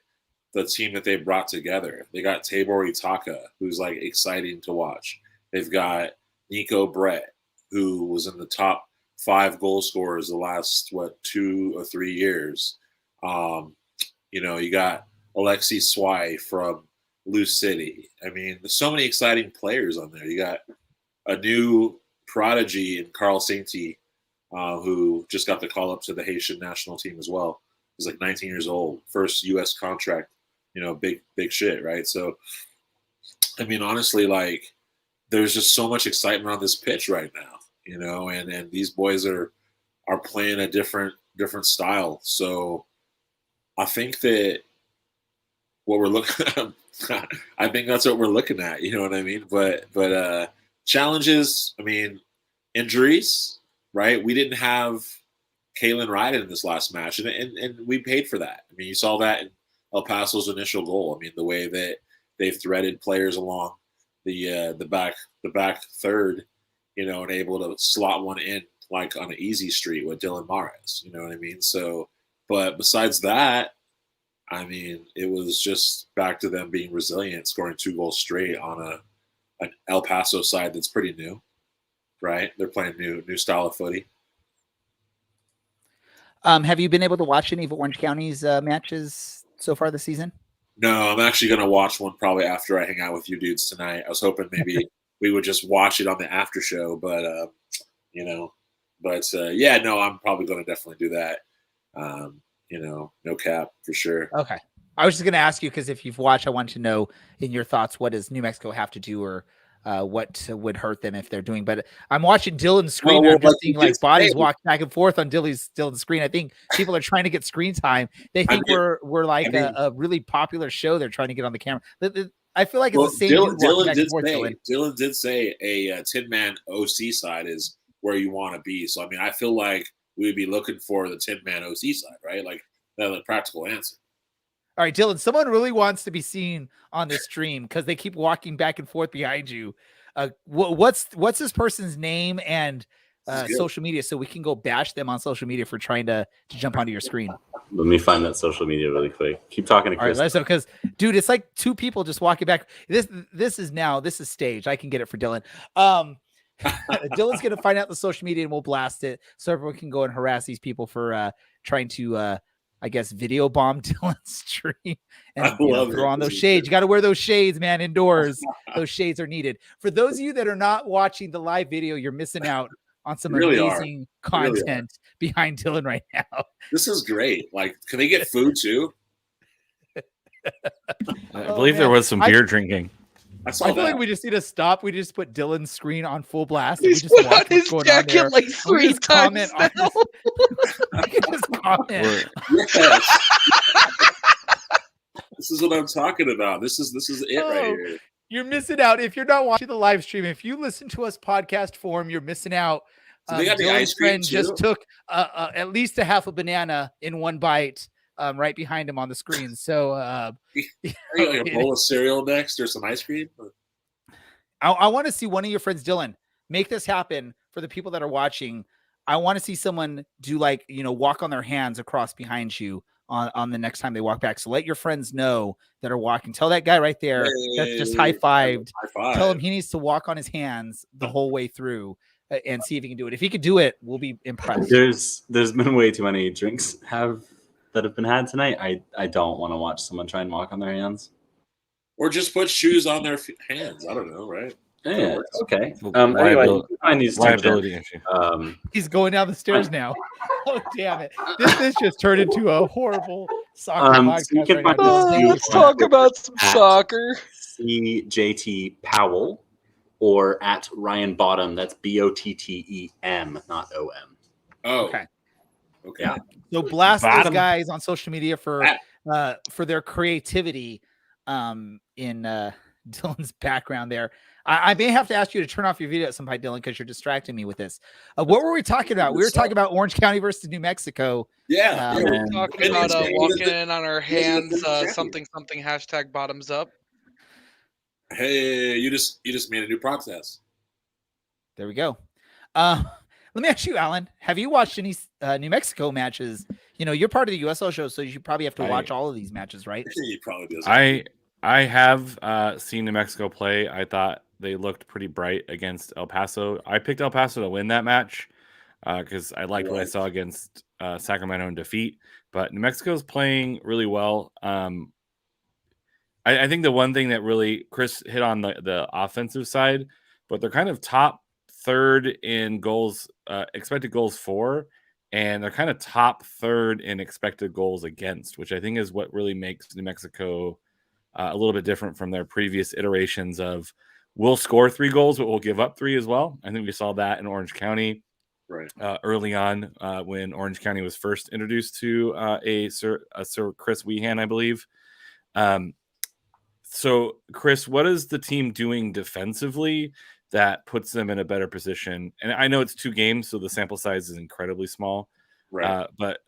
the team that they brought together. They got Tabor Itaka, who's exciting to watch. They've got Nico Brett, who was in the top 5 goal scorers the last 2 or 3 years. You got Alexi Swai from Lou City. I mean, there's so many exciting players on there. You got a new prodigy in Carl Sainty, who just got the call up to the Haitian national team as well. He's 19 years old, first U.S. contract. Big shit, right? So, I mean, honestly, there's just so much excitement on this pitch right now, and these boys are playing a different style. So I think that what we're looking at, I think that's what we're looking at, you know what I mean? But challenges, I mean, injuries, right? We didn't have Kalen Ryden in this last match, and we paid for that. I mean, you saw that in El Paso's initial goal. I mean, the way that they've threaded players along the back third, and able to slot one in like on an easy street with Dylan Mares. You know what I mean? So, but besides that, I mean, it was just back to them being resilient, scoring 2 goals straight on an El Paso side that's pretty new, right? They're playing new style of footy. Have you been able to watch any of Orange County's matches so far this season? No, I'm actually going to watch one probably after I hang out with you dudes tonight. I was hoping maybe we would just watch it on the after show, but yeah, no, I'm probably going to definitely do that. No cap for sure. Okay. I was just going to ask you, because if you've watched, I want to know in your thoughts, what does New Mexico have to do, or what would hurt them if they're doing? But I'm watching Dylan's screen. Well, I'm just like seeing you like just bodies said. walk back and forth on Dylan's screen. I think people are trying to get screen time. They think we're like a really popular show. They're trying to get on the camera. I feel like it's the same. Dylan did say a Tin Man OC side is where you want to be. So I mean, I feel like we'd be looking for the Tin Man OC side, right? Like that's a practical answer. All right, Dylan, someone really wants to be seen on this stream because they keep walking back and forth behind you. What's this person's name and social media, so we can go bash them on social media for trying to jump onto your screen? Let me find that social media really quick. Keep talking to Chris. All right, because dude, it's like 2 people just walking back. This is staged. I can get it for Dylan. Dylan's gonna find out the social media and we'll blast it so everyone can go and harass these people for trying to I guess video bomb Dylan's stream and throw on those shades. You got to wear those shades, man, indoors. Those shades are needed. For those of you that are not watching the live video, you're missing out on some amazing content behind Dylan right now. This is great. Like, can they get food too? I believe there was some beer drinking. I feel like we just need to stop. We just put Dylan's screen on full blast. He's we just put on his jacket like 3 times now. We can just comment. Yes. This is what I'm talking about. This is it right here. You're missing out if you're not watching the live stream. If you listen to us podcast form, you're missing out. So they got the ice Dylan's friend cream just took at least a half a banana in one bite. Right behind him on the screen. So are you like a bowl of cereal next or some ice cream? I want to see one of your friends, Dylan, make this happen for the people that are watching. I want to see someone do walk on their hands across behind you on the next time they walk back. So let your friends know that are walking. Tell that guy right there that's just high-fived. Tell him he needs to walk on his hands the whole way through and see if he can do it. If he could do it, we'll be impressed. There's been way too many drinks that have been had tonight. I don't want to watch someone try and walk on their hands. Or just put shoes on their hands. I don't know, right? Yeah, okay. Liability issue. He's going down the stairs now. Oh, damn it. This just turned into a horrible soccer podcast right now. Let's talk about some soccer. CJT Powell or at Ryan Bottom. That's BOTTEM, not OM. Oh, okay. Yeah. So blast those guys on social media for their creativity in Dylan's background there. I may have to ask you to turn off your video at some point, Dylan, because you're distracting me with this. What were we talking about? We were talking about Orange County versus New Mexico. Yeah. We were talking about walking in on our hands, something hashtag bottoms up. Hey, you just made a new process. There we go. Let me ask you, Alan, have you watched any New Mexico matches? You're part of the USL show, so you probably have to watch all of these matches, right? He probably does. I have seen New Mexico play. I thought they looked pretty bright against El Paso. I picked El Paso to win that match because I liked what I saw against Sacramento in defeat. But New Mexico's playing really well. I think the one thing that really Chris hit on the offensive side, but they're kind of top third in goals, expected goals for, and they're kind of top third in expected goals against, which I think is what really makes New Mexico a little bit different from their previous iterations of we'll score 3 goals, but we'll give up 3 as well. I think we saw that in Orange County early on when Orange County was first introduced to a Sir Chris Wehan, I believe. So, Chris, what is the team doing defensively that puts them in a better position? And I know it's 2 games, so the sample size is incredibly small. Right. But,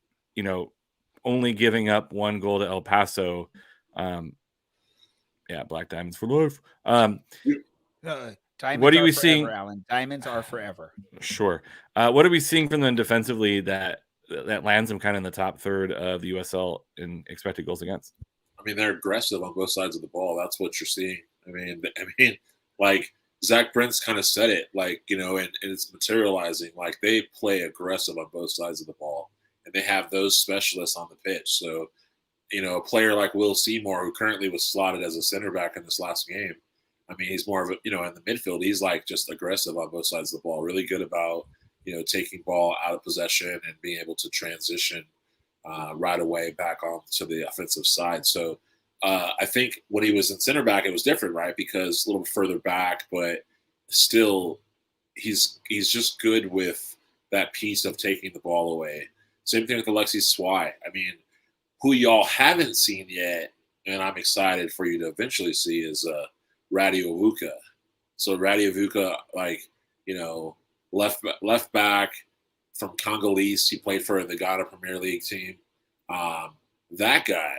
only giving up 1 goal to El Paso. Black Diamonds for life. Diamonds What are are we forever, seeing? Alan. Diamonds are forever. Sure. What are we seeing from them defensively that lands them kind of in the top third of the USL in expected goals against? I mean, they're aggressive on both sides of the ball. That's what you're seeing. I mean, like Zach Prince kind of said it, like, you know, and it's materializing. Like, they play aggressive on both sides of the ball, and they have those specialists on the pitch. So, you know, a player like Will Seymour, who currently was slotted as a center back in this last game, I mean, he's more of a, you know, in the midfield, he's like just aggressive on both sides of the ball, really good about, you know, taking ball out of possession and being able to transition right away back onto the offensive side. So I think when he was in center back, it was different, right? Because a little bit further back, but still he's just good with that piece of taking the ball away. Same thing with Alexis Swai. I mean, who y'all haven't seen yet, and I'm excited for you to eventually see, is Radio Avuka. So Radio Avuka, like, you know, left back from Congolese. He played for the Ghana Premier League team. That guy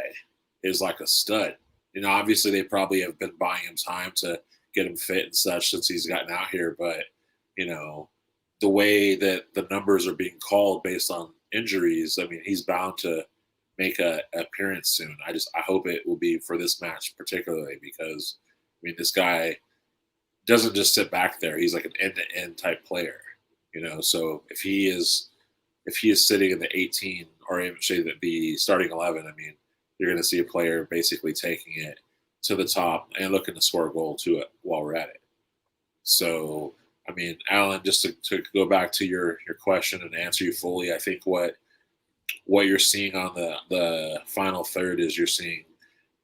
is like a stud. You know, obviously they probably have been buying him time to get him fit and such since he's gotten out here. But, you know, the way that the numbers are being called based on injuries, I mean, he's bound to make an appearance soon. I hope it will be for this match particularly, because, I mean, this guy doesn't just sit back there. He's like an end-to-end type player, you know. So if he is sitting in the 18 or say the starting 11, I mean, you're going to see a player basically taking it to the top and looking to score a goal to it while we're at it. So, I mean, Alan, just to go back to your question and answer you fully, I think what you're seeing on the final third is you're seeing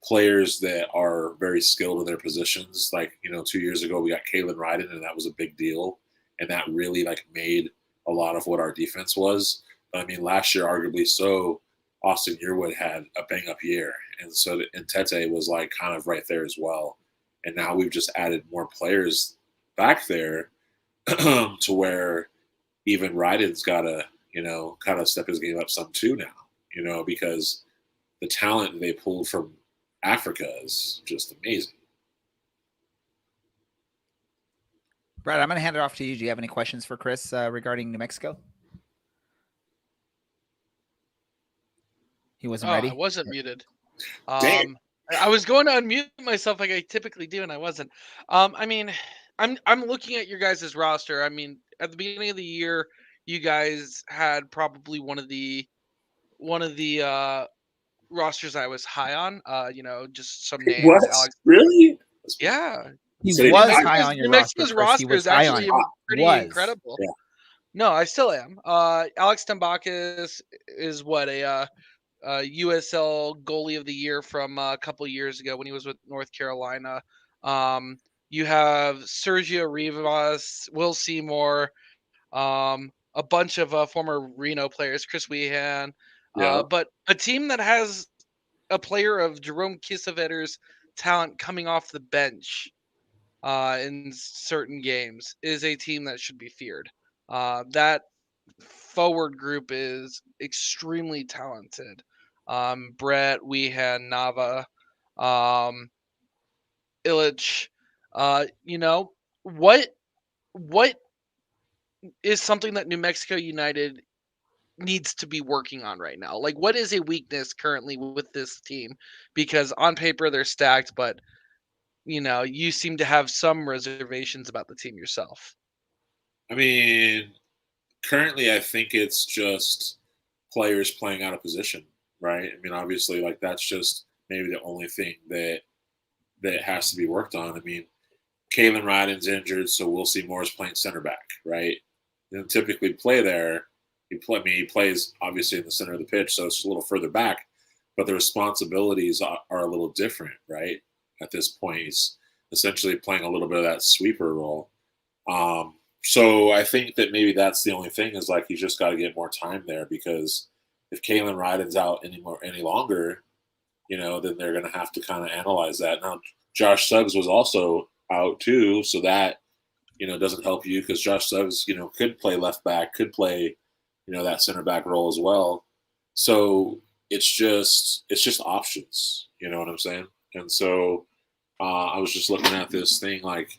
players that are very skilled in their positions. Like, you know, 2 years ago we got Kalen Ryden, and that was a big deal, and that really like made a lot of what our defense was. But I mean, last year, arguably so, Austin Yearwood had a bang-up year, and so Tete was like kind of right there as well. And now we've just added more players back there to where even Ryden's got to, you know, kind of step his game up some too now, you know, because the talent they pulled from Africa is just amazing. Brad, I'm going to hand it off to you. Do you have any questions for Chris regarding New Mexico? He wasn't ready. I wasn't muted. Damn. I was going to unmute myself like I typically do, and I wasn't. I mean, I'm looking at your guys' roster. I mean, at the beginning of the year, you guys had probably one of the rosters I was high on. You know, just some names. What? Alex, Really? yeah. He So was New high on your New roster. Mexico's Chris. He roster was is high on actually it. pretty Was. incredible. Yeah. No, I still am. Alex Tambakis is what a USL goalie of the year from a couple years ago when he was with North Carolina. You have Sergio Rivas, Will Seymour, a bunch of former Reno players, Chris Wehan, Yeah. but a team that has a player of Jerome Kiesevetter's talent coming off the bench in certain games is a team that should be feared. That forward group is extremely talented. Brett, Wehan, Nava, Illich. You know, what is something that New Mexico United needs to be working on right now? Like, what is a weakness currently with this team? Because on paper they're stacked, but you know, you seem to have some reservations about the team yourself. I mean, currently I think it's just players playing out of position, right? I mean, obviously, like, that's just maybe the only thing that has to be worked on. I mean, Kalen Ryden's injured, so Will Seymour is playing center back, right? He doesn't typically play there. He plays obviously in the center of the pitch, so it's a little further back, but the responsibilities are a little different, right? At this point, he's essentially playing a little bit of that sweeper role. So I think that maybe that's the only thing, is like he's just got to get more time there, because if Kalen Ryden's out any longer, you know, then they're going to have to kind of analyze that. Now, Josh Suggs was also out too, so that, you know, doesn't help you, because Josh Suggs, you know, could play left back, could play, you know, that center back role as well. So it's just options, you know what I'm saying? And so I was just looking at this thing, like,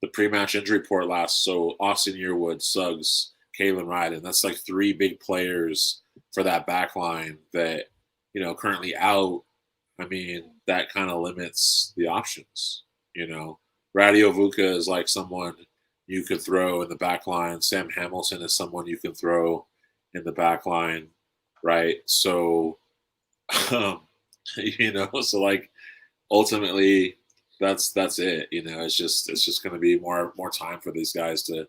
the pre-match injury report last. So Austin Yearwood, Suggs, Kalen Ryden. That's like 3 big players for that back line that, currently out. I mean, that kind of limits the options. Radio Vuka is like someone you could throw in the back line. Sam Hamilton is someone you can throw in the back line, right? So, so like ultimately that's it. It's just going to be more time for these guys to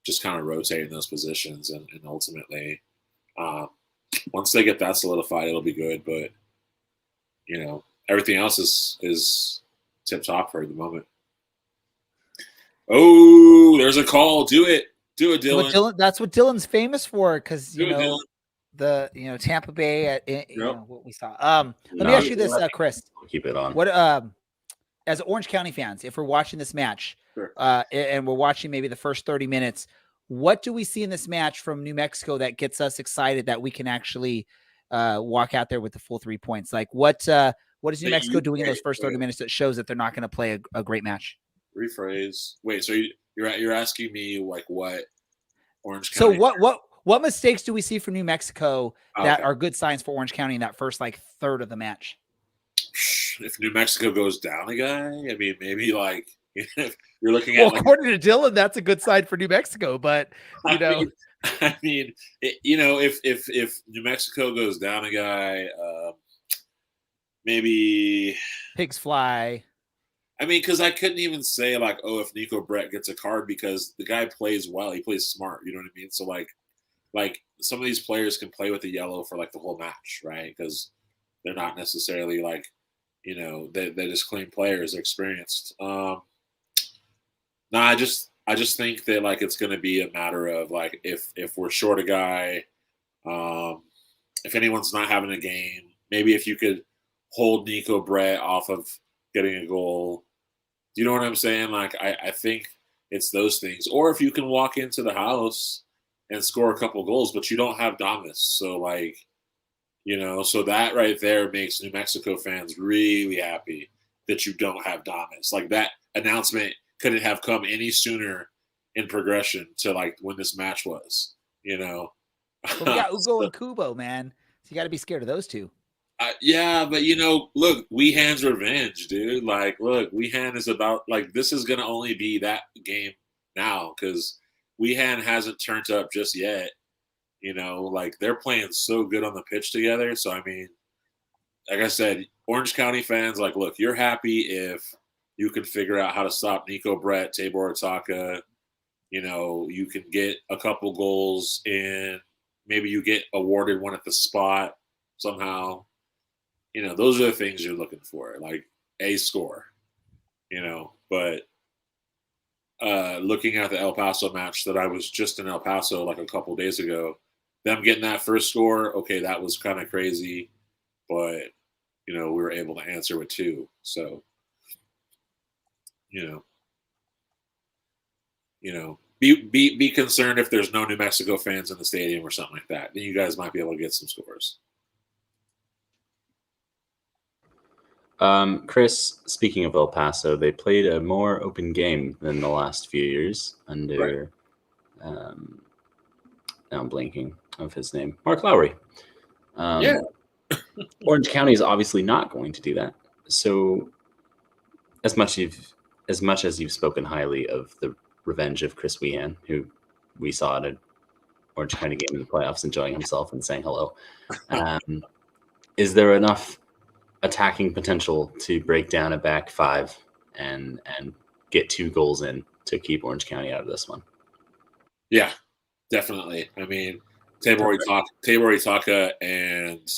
just kind of rotate in those positions, and ultimately, once they get that solidified, it'll be good. But everything else is tip top for the moment. Oh, there's a call. Do it, Dylan. That's what Dylan's famous for, because Dylan. the Tampa Bay what we saw. Let me No, ask you this, Chris. Keep it on. What as Orange County fans, if we're watching this match, Sure. And we're watching maybe the first 30 minutes, what do we see in this match from New Mexico that gets us excited that we can actually walk out there with the full 3 points? Like what is New Mexico doing in those first 30 minutes that shows that they're not going to play a great match? Rephrase. Wait, so you're asking me like what Orange So County? what mistakes do we see from New Mexico that Okay. are good signs for Orange County in that first like third of the match? If New Mexico goes down a guy, I mean, maybe like if you're looking at. Well, according to Dylan, that's a good sign for New Mexico, but I mean, if New Mexico goes down a guy, maybe pigs fly. I mean, because I couldn't even say like, oh, if Nico Brett gets a card, because the guy plays well, he plays smart. You know what I mean? So like some of these players can play with the yellow for like the whole match, right? Because they're not necessarily like, they're just clean players, they're experienced. No, I just think that like it's going to be a matter of like if we're short a guy, if anyone's not having a game, maybe if you could hold Nico Brett off of getting a goal. Do you know what I'm saying? Like I think it's those things. Or if you can walk into the house and score a couple goals, but you don't have Damas, so like, so that right there makes New Mexico fans really happy that you don't have Damas. Like that announcement couldn't have come any sooner in progression to like when this match was, Well, we got Ugo and Kubo, man. So you got to be scared of those two. Yeah, but look, Weehan's revenge, dude. Like, look, Weehan is about like this is gonna only be that game now because Weehan hasn't turned up just yet. Like they're playing so good on the pitch together. So I mean, like I said, Orange County fans, like, look, you're happy if you can figure out how to stop Nico Brett, Tabor Ataka. You can get a couple goals in. Maybe you get awarded one at the spot somehow. Those are the things you're looking for, like a score. But looking at the El Paso match that I was just in El Paso like a couple days ago, them getting that first score, okay, that was kind of crazy, but we were able to answer with 2. So, be concerned if there's no New Mexico fans in the stadium or something like that. Then you guys might be able to get some scores. Chris, speaking of El Paso, they played a more open game than the last few years under, now I'm blanking of his name, Mark Lowry. Yeah. Orange County is obviously not going to do that. So as much as you've spoken highly of the revenge of Chris Weehan, who we saw at an Orange County game in the playoffs enjoying himself and saying hello, is there enough attacking potential to break down a back 5 and get 2 goals in to keep Orange County out of this one? Yeah, definitely. I mean, Tabor Itaka and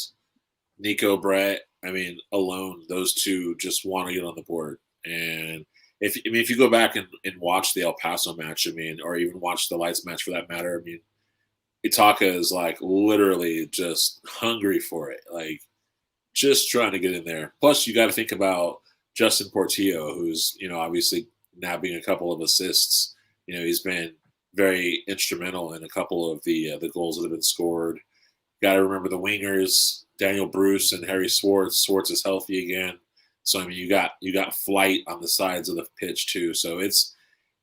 Nico Brett, I mean, alone, those two just want to get on the board. And if you go back and watch the El Paso match, I mean, or even watch the Lights match for that matter, I mean, Itaka is like literally just hungry for it. Like, just trying to get in there. Plus, you got to think about Justin Portillo, who's, obviously nabbing a couple of assists. He's been very instrumental in a couple of the goals that have been scored. Got to remember the wingers, Daniel Bruce and Harry Swartz. Swartz is healthy again. So, I mean, you got flight on the sides of the pitch too. So it's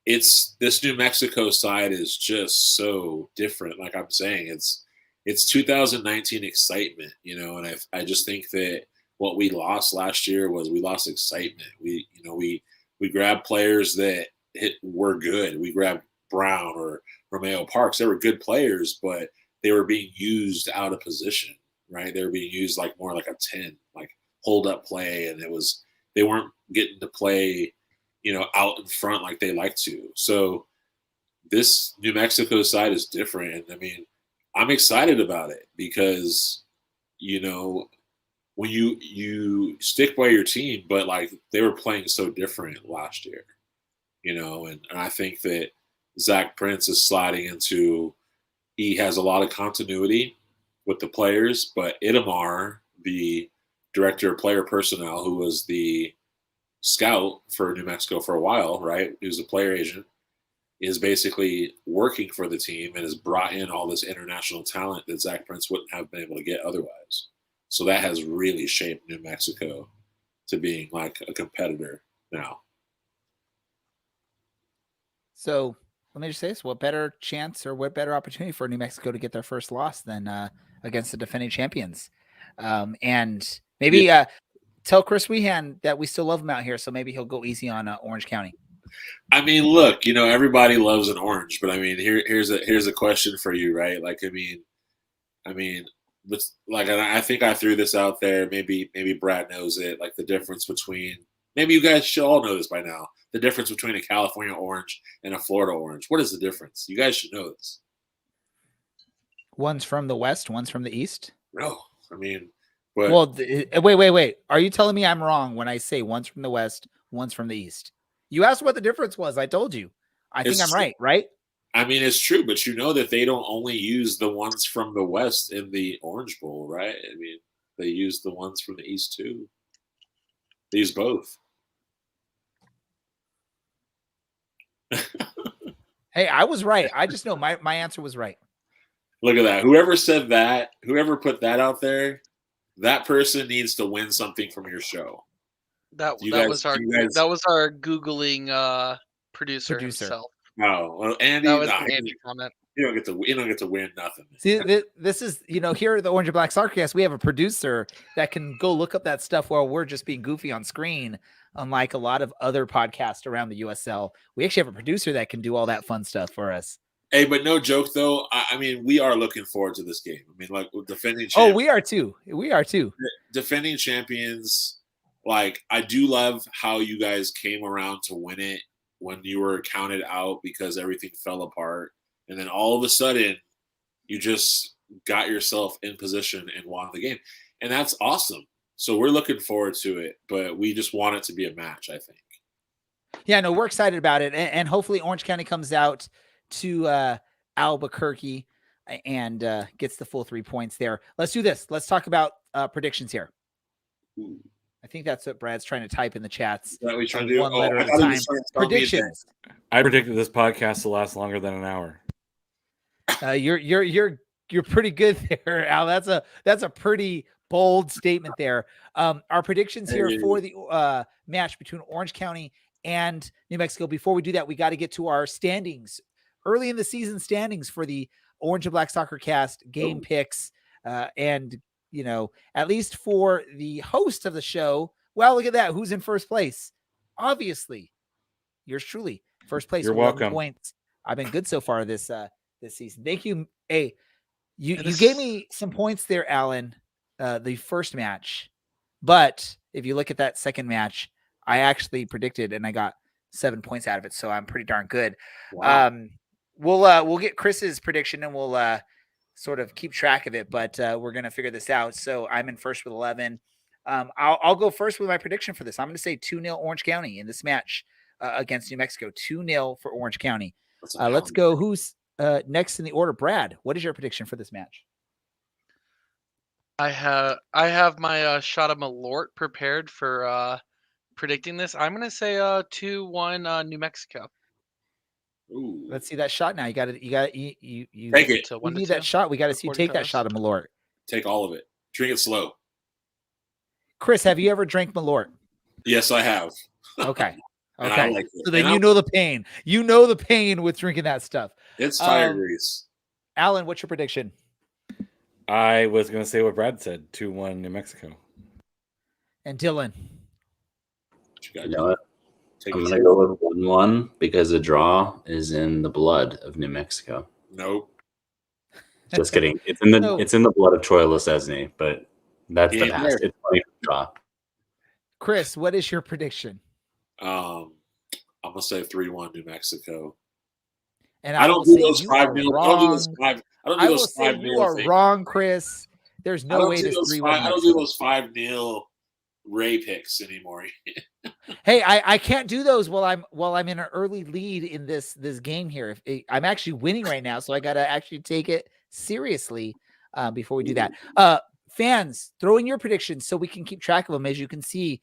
it's this New Mexico side is just so different. Like I'm saying, it's 2019 excitement, and I just think that what we lost last year was we lost excitement. We grabbed players that were good. We grabbed Brown or Romeo Parks. They were good players, but they were being used out of position, right? They were being used like more like a 10, like hold up play, and they weren't getting to play, out in front like they like to. So this New Mexico side is different. And I mean, I'm excited about it because, when you stick by your team, but like they were playing so different last year, and I think that Zach Prince is sliding into, he has a lot of continuity with the players, but Itamar, the director of player personnel, who was the scout for New Mexico for a while, right? He was a player agent, is basically working for the team and has brought in all this international talent that Zach Prince wouldn't have been able to get otherwise. So that has really shaped New Mexico to being like a competitor now. So let me just say this: what better chance or what better opportunity for New Mexico to get their first loss than against the defending champions? And maybe tell Chris Wehan that we still love him out here, so maybe he'll go easy on Orange County. I mean, look, everybody loves an orange, but I mean, here's a question for you, right? Like, I mean, I think I threw this out there. Maybe Brad knows it. Like the difference between, maybe you guys should all know this by now. The difference between a California orange and a Florida orange. What is the difference? You guys should know this. One's from the west, one's from the east. No, I mean, but well, wait. Are you telling me I'm wrong when I say one's from the west, one's from the east? You asked what the difference was. I told you. I think I'm right? I mean, it's true, but you know that they don't only use the ones from the west in the Orange Bowl, right? I mean, they use the ones from the east too. They use both. Hey, I was right. I just know my answer was right. Look at that. Whoever said that, whoever put that out there, that person needs to win something from your show. That was our Googling producer himself. No, well, Andy, that was Andy comment. You don't get to win nothing. See, this is, here at the Orange and Black Soccercast, we have a producer that can go look up that stuff while we're just being goofy on screen. Unlike a lot of other podcasts around the USL, we actually have a producer that can do all that fun stuff for us. Hey, but no joke though. I mean, we are looking forward to this game. I mean, like defending. Oh, we are too. Defending champions. Like, I do love how you guys came around to win it when you were counted out because everything fell apart, and then all of a sudden, you just got yourself in position and won the game, and that's awesome. So we're looking forward to it, but we just want it to be a match, I think. Yeah, no, we're excited about it, and hopefully Orange County comes out to Albuquerque and gets the full 3 points there. Let's do this. Let's talk about predictions here. Ooh. I think that's what Brad's trying to type in the chats. Is that what you're trying to do? One letter at a time. Predictions. I predicted this podcast to last longer than an hour. You're pretty good there, Al. That's a pretty bold statement there. Our predictions here for the match between Orange County and New Mexico. Before we do that, we got to get to our standings, early in the season standings for the Orange and Black Soccer Cast game picks. And at least for the host of the show, well, look at that. Who's in first place? Obviously, yours truly. First place. You're welcome. Points. I've been good so far this season. Thank you. Hey, you gave me some points there, Alan, the first match. But if you look at that second match, I actually predicted and I got 7 points out of it. So I'm pretty darn good. Wow. We'll get Chris's prediction and we'll sort of keep track of it, but we're going to figure this out. So I'm in first with 11. I'll go first with my prediction for this. I'm going to say 2-0 Orange County in this match against New Mexico. 2-0 for Orange County. Let's go. Who's next in the order? Brad, what is your prediction for this match? I have my shot of Malort prepared for predicting this. I'm going to say 2-1 New Mexico. Ooh. Let's see that shot now. You take it. You need that shot. We got to see you take that shot of Malort. Take all of it. Drink it slow. Chris, have you ever drank Malort? Yes, I have. Okay. And I Okay. like it. So then And you know the pain. You know the pain with drinking that stuff. it's tire grease. Alan, what's your prediction? I was going to say what Brad said, 2-1 New Mexico. And Dylan? You You know what? Take I'm a going to trip. go with 1-1 because a draw is in the blood of New Mexico. Nope. Just kidding. It's in the So- it's in the blood of Troy Lesesne, but that's the Yeah, past. there. It's funny for the draw. Chris, what is your prediction? I'm gonna say 3-1 New Mexico. And I will don't do say those you 5 are 0 I don't do those wrong. 5. I don't I do will those say 5 you 0 are things. wrong, Chris. There's I no don't way do this those 3-1. 5. I don't do those 5-0 Ray picks anymore. Hey, I can't do those while I'm in an early lead in this game here. I'm actually winning right now, so I got to actually take it seriously before we do that. Fans, throw in your predictions so we can keep track of them. As you can see,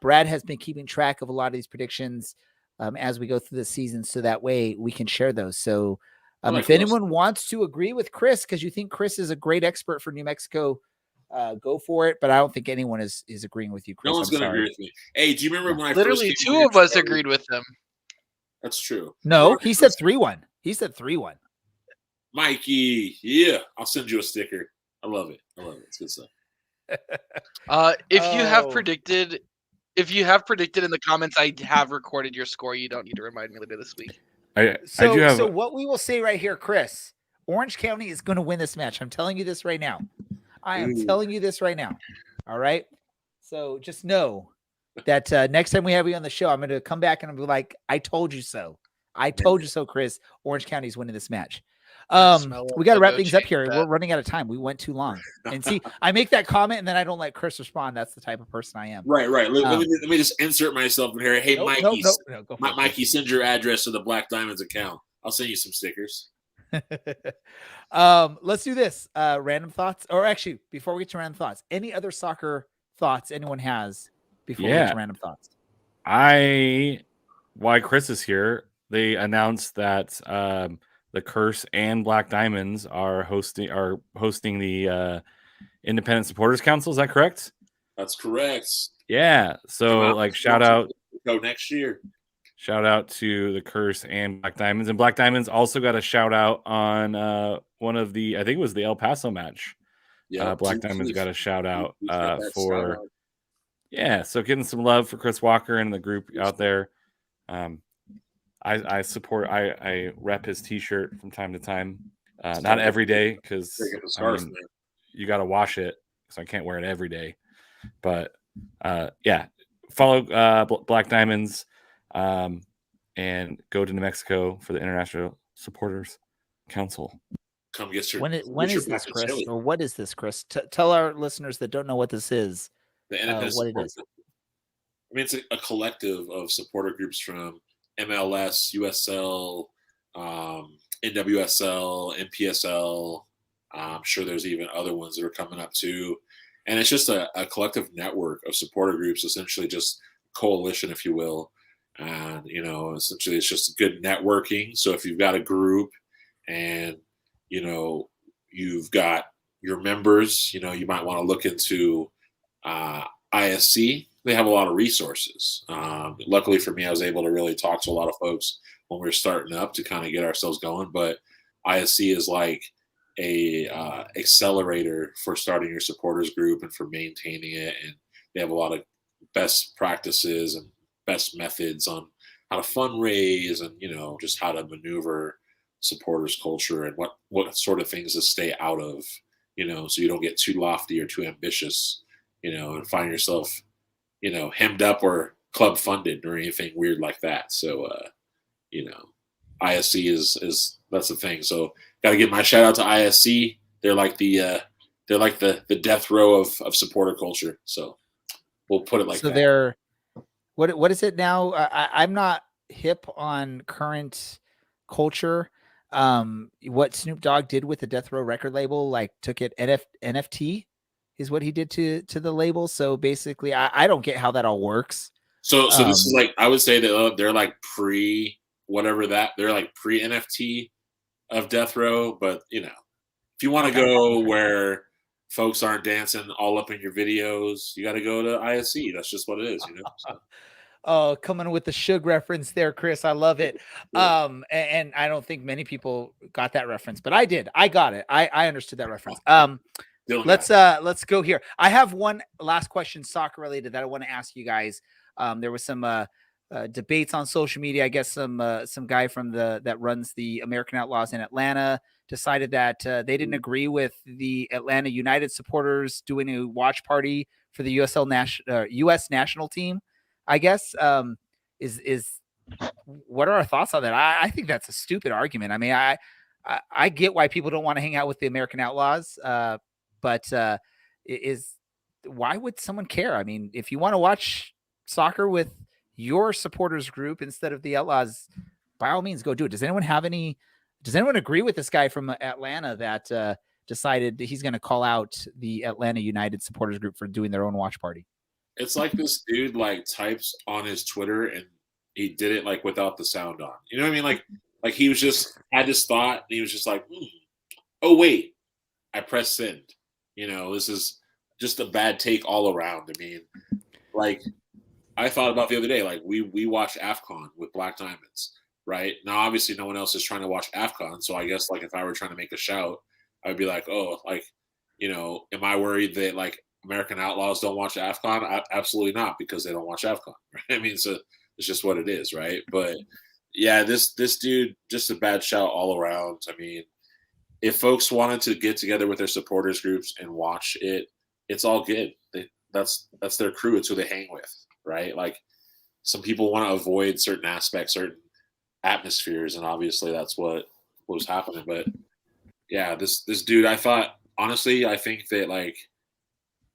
Brad has been keeping track of a lot of these predictions as we go through the season, so that way we can share those. So if anyone wants to agree with Chris, because you think Chris is a great expert for New Mexico, go for it. But I don't think anyone is agreeing with you, Chris. No one's I'm going to sorry. agree with me. Hey, do you remember when I Literally, first came two here of us to- agreed with him. That's true. No, Mark he said first- 3-1. He said 3-1. Mikey, yeah, I'll send you a sticker. I love it. It's good stuff. If you have Oh. predicted, in the comments, I have recorded your score. You don't need to remind me later this week. I So, do have so what we will say right here, Chris, Orange County is going to win this match. I'm telling you this right now. I am telling you this right now. All right. So just know that next time we have you on the show, I'm going to come back and I'll be like, I told you so. I told you so, Chris. Orange County is winning this match. Smell We got to it. wrap Go things up change here. that. We're running out of time. We went too long. And see, I make that comment and then I don't let Chris respond. That's the type of person I am. Right. Let me just insert myself in here. Hey, Nope, Mikey, no, go for it, Mikey, send your address to the Black Diamonds account. I'll send you some stickers. Let's do this. Random thoughts, or actually, before we get to random thoughts, any other soccer thoughts anyone has before we get to random thoughts? Why Chris is here, they announced that the Curse and Black Diamonds are hosting the Independent Supporters Council. Is that correct? That's correct. Yeah. So shout out go next year. Shout out to the Curse and Black Diamonds. And Black Diamonds also got a shout out on one of the, I think it was the El Paso match. Yeah, Black Diamonds got a shout out for, shout out. yeah. So getting some love for Chris Walker and the group out there. I support, I rep his t-shirt from time to time. Not every day because you got to wash it. So I can't wear it every day. But yeah, follow Black Diamonds. And go to New Mexico for the International Supporters Council. Come get your. When is this, Chris? Or what is this, Chris? Tell our listeners that don't know what this is. The Independent what it is. I mean, it's a collective of supporter groups from MLS, USL, NWSL, NPSL. I'm sure there's even other ones that are coming up too. And it's just a collective network of supporter groups, essentially just coalition, if you will. And, essentially it's just good networking. So if you've got a group and, you've got your members, you might want to look into ISC. They have a lot of resources. Luckily for me, I was able to really talk to a lot of folks when we were starting up to kind of get ourselves going. But ISC is like a accelerator for starting your supporters group and for maintaining it. And they have a lot of best practices and best methods on how to fundraise and just how to maneuver supporters culture and what sort of things to stay out of, so you don't get too lofty or too ambitious, and find yourself hemmed up or club funded or anything weird like that. So ISC is that's the thing. So got to give my shout out to ISC. They're like the death row of supporter culture. So we'll put it like so that. They're what is it now? I'm not hip on current culture. What Snoop Dogg did with the Death Row record label, took it NFT is what he did to the label. So basically I don't get how that all works. So this is I would say that they're pre whatever that they're pre NFT of Death Row, but if you want to go where folks aren't dancing all up in your videos, you got to go to ISC. That's just what it is, So. Oh, coming with the Suge reference there, Chris. I love it. Yeah. And I don't think many people got that reference, but I did. I got it. I understood that reference. Dylan Let's go here. I have one last question, soccer related, that I want to ask you guys. There was some debates on social media. I guess some guy from that runs the American Outlaws in Atlanta decided that they didn't agree with the Atlanta United supporters doing a watch party for the U.S. national team. I guess is what are our thoughts on that? I think that's a stupid argument. I mean, I get why people don't want to hang out with the American Outlaws, but why would someone care? I mean, if you want to watch soccer with your supporters group instead of the Outlaws, by all means, go do it. Does anyone agree with this guy from Atlanta that decided that he's going to call out the Atlanta United supporters group for doing their own watch party? It's like this dude like types on his Twitter and he did it like without the sound on. You know what I mean? Like he was just had this thought and he was just like, oh wait, I pressed send. You know, this is just a bad take all around. I mean, like I thought about the other day, like we watched AFCON with Black Diamonds, right? Now obviously no one else is trying to watch AFCON, so I guess like if I were trying to make a shout, I would be like, oh, like, you know, am I worried that like American Outlaws don't watch AFCON? Absolutely not, because they don't watch AFCON. Right? I mean, so it's just what it is, right? But yeah, this dude, just a bad shout all around. I mean, if folks wanted to get together with their supporters groups and watch it, it's all good. That's their crew. It's who they hang with, right? Like some people want to avoid certain aspects, certain atmospheres, and obviously that's what was happening. But yeah, this dude, I think that like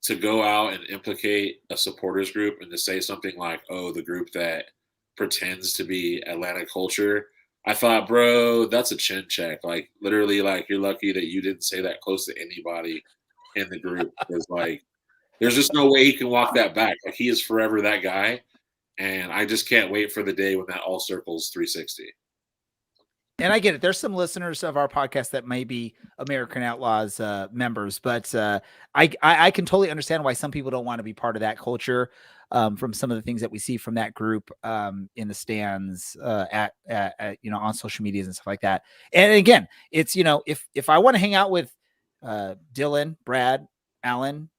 to go out and implicate a supporters group and to say something like, oh, the group that pretends to be Atlanta culture, I thought, bro, that's a chin check. Like literally, like you're lucky that you didn't say that close to anybody in the group, because like there's just no way he can walk that back. Like he is forever that guy. And I just can't wait for the day when that all circles 360. And I get it. There's some listeners of our podcast that may be American Outlaws members, but I can totally understand why some people don't want to be part of that culture from some of the things that we see from that group in the stands at on social medias and stuff like that. And again, it's, you know, if I want to hang out with Dylan, Brad, Alan,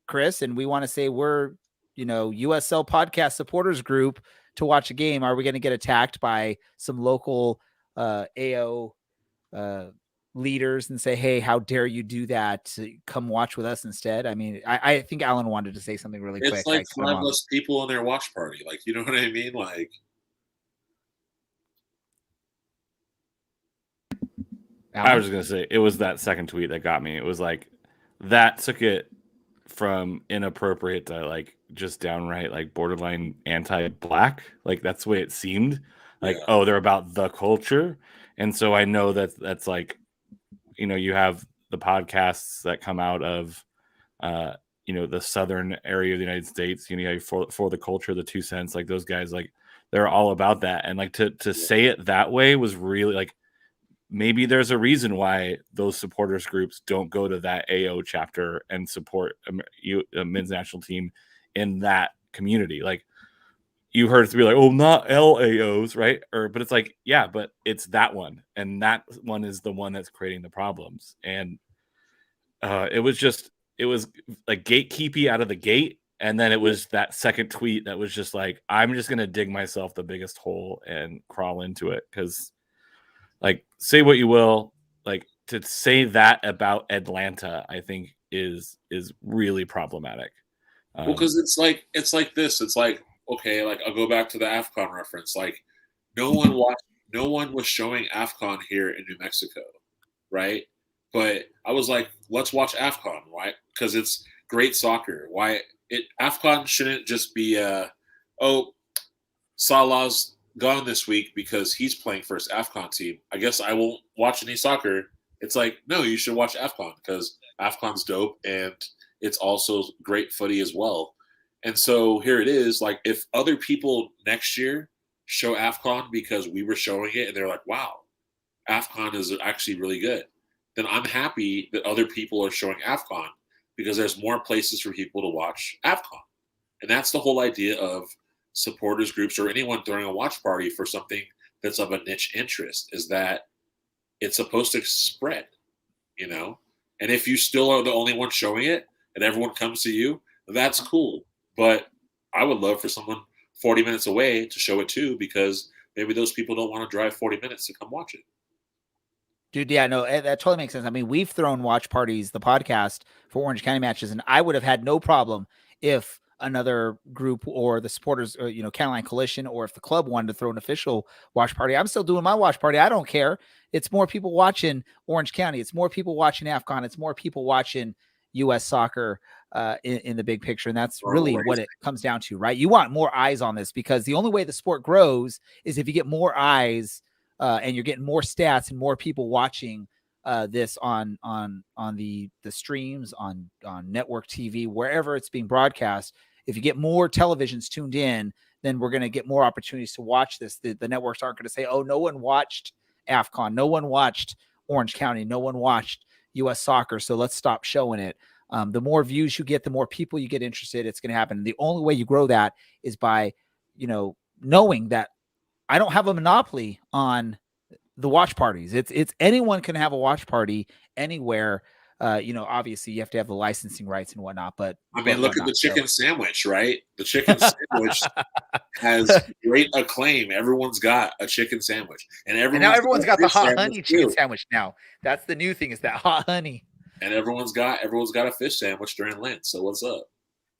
Chris, and we want to say we're, you know, USL podcast supporters group to watch a game, are we going to get attacked by some local AO leaders and say, hey, how dare you do that? Come watch with us instead. I mean, I think Alan wanted to say something really quick. It's like 5 less people in their watch party. Like, you know what I mean? Like, I was just going to say, it was that second tweet that got me. It was like, that took it from inappropriate to like just downright like borderline anti-black. Like that's the way it seemed. Like, yeah. Oh, they're about the culture. And so I know that's like, you know, you have the podcasts that come out of, you know, the southern area of the United States, you know, for the culture, the 2 cents, like those guys, like they're all about that. And like to say it that way was really like, maybe there's a reason why those supporters groups don't go to that AO chapter and support a men's national team in that community. Like you heard it to be like, oh, not LAOs, right? But it's like, yeah, but it's that one. And that one is the one that's creating the problems. And it was like gatekeepy out of the gate. And then it was that second tweet that was just like, I'm just going to dig myself the biggest hole and crawl into it. Because like, say what you will, like to say that about Atlanta, I think is really problematic. Well, because it's like this. It's like, okay, like I'll go back to the AFCON reference. Like no one was showing AFCON here in New Mexico, right? But I was like, let's watch AFCON, right? Because it's great soccer. AFCON shouldn't just be Salah's gone this week because he's playing for his AFCON team. I guess I won't watch any soccer. It's like, no, you should watch AFCON because AFCON's dope and it's also great footy as well. And so here it is. Like if other people next year show AFCON because we were showing it and they're like, wow, AFCON is actually really good, then I'm happy that other people are showing AFCON because there's more places for people to watch AFCON. And that's the whole idea of supporters groups or anyone throwing a watch party for something that's of a niche interest, is that it's supposed to spread, you know? And if you still are the only one showing it and everyone comes to you, that's cool. But I would love for someone 40 minutes away to show it too, because maybe those people don't want to drive 40 minutes to come watch it. Dude, yeah, no, that totally makes sense. I mean, we've thrown watch parties, the podcast, for Orange County matches, and I would have had no problem if another group or the supporters, or, County Line Coalition, or if the club wanted to throw an official watch party. I'm still doing my watch party. I don't care. It's more people watching Orange County. It's more people watching AFCON. It's more people watching U.S. soccer in the big picture. And that's really what it comes down to, right? You want more eyes on this, because the only way the sport grows is if you get more eyes and you're getting more stats and more people watching this on the streams, on network TV, wherever it's being broadcast. If you get more televisions tuned in, then we're going to get more opportunities to watch this. The networks aren't going to say, oh, no one watched AFCON, no one watched Orange County, no one watched U.S. soccer, so let's stop showing it. The more views you get, the more people you get interested, it's going to happen. The only way you grow that is by, knowing that I don't have a monopoly on the watch parties. It's anyone can have a watch party anywhere. Obviously you have to have the licensing rights and whatnot, but I mean, look at the chicken sandwich, right? The chicken sandwich has great acclaim. Everyone's got a chicken sandwich, and now everyone's got the hot honey chicken sandwich. Now that's the new thing, is that hot honey. And everyone's got a fish sandwich during Lent. So what's up?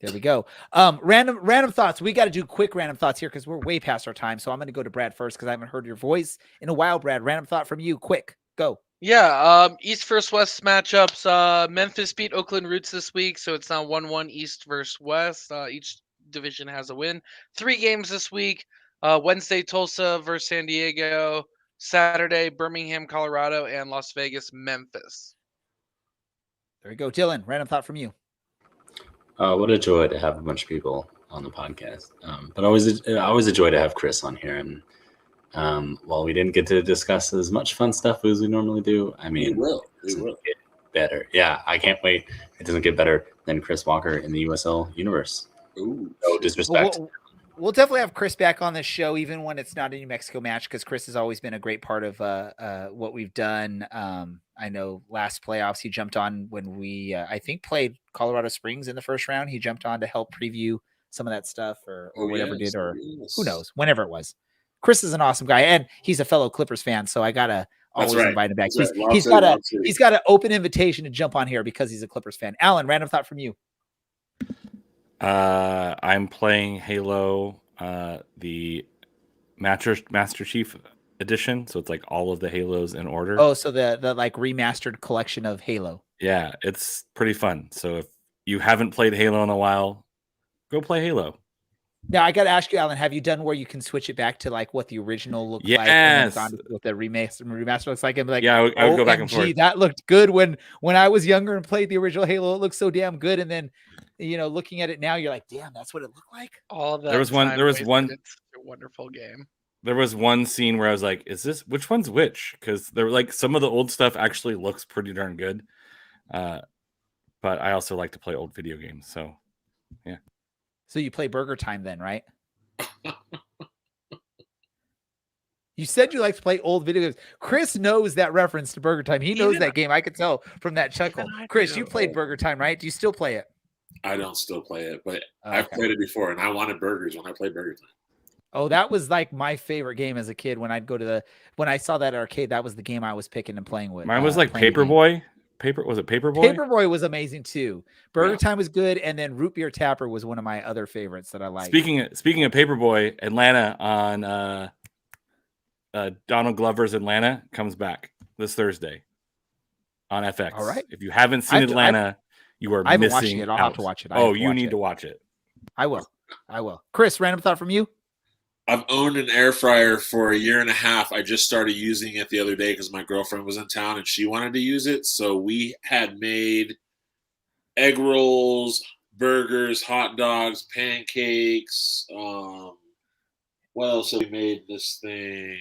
There we go. Random thoughts. We got to do quick random thoughts here because we're way past our time. So I'm going to go to Brad first because I haven't heard your voice in a while. Brad, random thought from you. Quick, go. Yeah, East versus West matchups. Memphis beat Oakland Roots this week, so it's now 1-1 East versus West. Each division has a win. 3 games this week. Wednesday, Tulsa versus San Diego. Saturday, Birmingham, Colorado, and Las Vegas, Memphis. There you go. Dylan, random thought from you. What a joy to have a bunch of people on the podcast. But always a joy to have Chris on here. And while we didn't get to discuss as much fun stuff as we normally do, I mean, we will get better. Yeah, I can't wait. It doesn't get better than Chris Walker in the USL universe. Ooh. No disrespect. We'll definitely have Chris back on this show, even when it's not a New Mexico match, because Chris has always been a great part of what we've done. I know last playoffs he jumped on when we, I think, played Colorado Springs in the first round. He jumped on to help preview some of that stuff or whatever yes, did, or yes. who knows, whenever it was. Chris is an awesome guy, and he's a fellow Clippers fan, so I gotta always invite him back. He's got an open invitation to jump on here because he's a Clippers fan. Alan, random thought from you. I'm playing Halo, the Master Chief edition, so it's like all of the Halos in order. Oh, so the like remastered collection of Halo. Yeah, it's pretty fun. So if you haven't played Halo in a while, go play Halo. Now I got to ask you, Alan, have you done where you can switch it back to like what the original looked like? Yes. What the remaster looks like. And be like, yeah, I would go back and forth. That looked good when I was younger and played the original Halo. It looked so damn good. And then, looking at it now, you're like, damn, that's what it looked like. All of that. There was one. It's a wonderful game. There was one scene where I was like, which one's which? Because there were like some of the old stuff actually looks pretty darn good. But I also like to play old video games. So, yeah. So you play Burger Time then, right? You said you like to play old video games. Chris knows that reference to Burger Time. He knows that game. I could tell from that chuckle. Chris, you played Burger Time, right? Do you still play it? I don't still play it, but I've played it before, and I wanted burgers when I played Burger Time. Oh, that was like my favorite game as a kid. When I'd go to when I saw that arcade, that was the game I was picking and playing with. Mine was like Paperboy. Was it Paperboy? Paperboy was amazing too. Burger Time was good, and then Root Beer Tapper was one of my other favorites that I like. Speaking of Paperboy, Atlanta on Donald Glover's Atlanta comes back this Thursday on FX. All right. If you haven't seen Atlanta, you are missing watched it. I'll have to watch it. You need to watch it. I will. Chris, random thought from you? I've owned an air fryer for a year and a half. I just started using it the other day because my girlfriend was in town and she wanted to use it. So we had made egg rolls, burgers, hot dogs, pancakes. What else have we made this thing?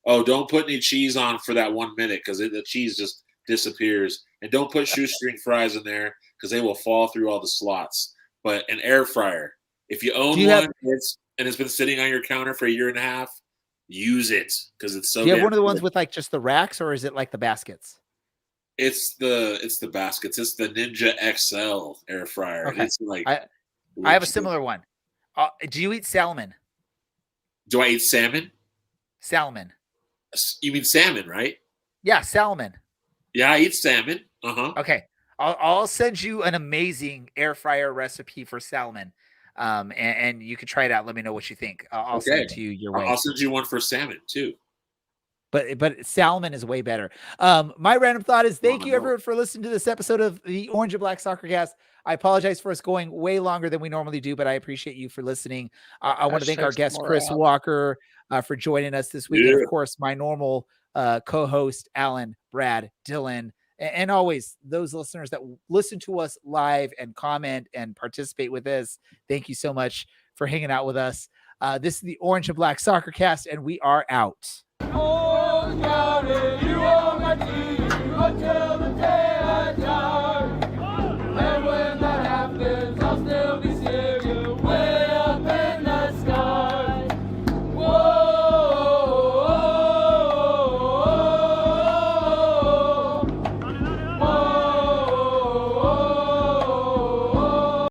Oh, don't put any cheese on for that 1 minute because the cheese just disappears. And don't put shoestring fries in there because they will fall through all the slots. But an air fryer, if you own one, and it's been sitting on your counter for a year and a half, use it because it's so. Do you have damn one of the ones good. with like just the racks, or is it like the baskets? It's the baskets. It's the Ninja XL air fryer. Okay. It's like I have a similar one. Do you eat salmon? Do I eat salmon? Salmon. You mean salmon, right? Yeah, salmon. Yeah, I eat salmon. Uh-huh. Okay. I'll send you an amazing air fryer recipe for salmon. And you can try it out. Let me know what you think. I'll send it to you your way. I'll send you one for salmon too. But salmon is way better. My random thought is thank you everyone for listening to this episode of the Orange and Black Soccer Cast. I apologize for us going way longer than we normally do, but I appreciate you for listening. I want to thank our guest Chris Walker for joining us this week, and of course my normal co-host Alan, Brad, Dylan, and always those listeners that listen to us live and comment and participate with us. Thank you so much for hanging out with us. This is the Orange and Black Soccer Cast, and we are out. Oh, God, you are my team.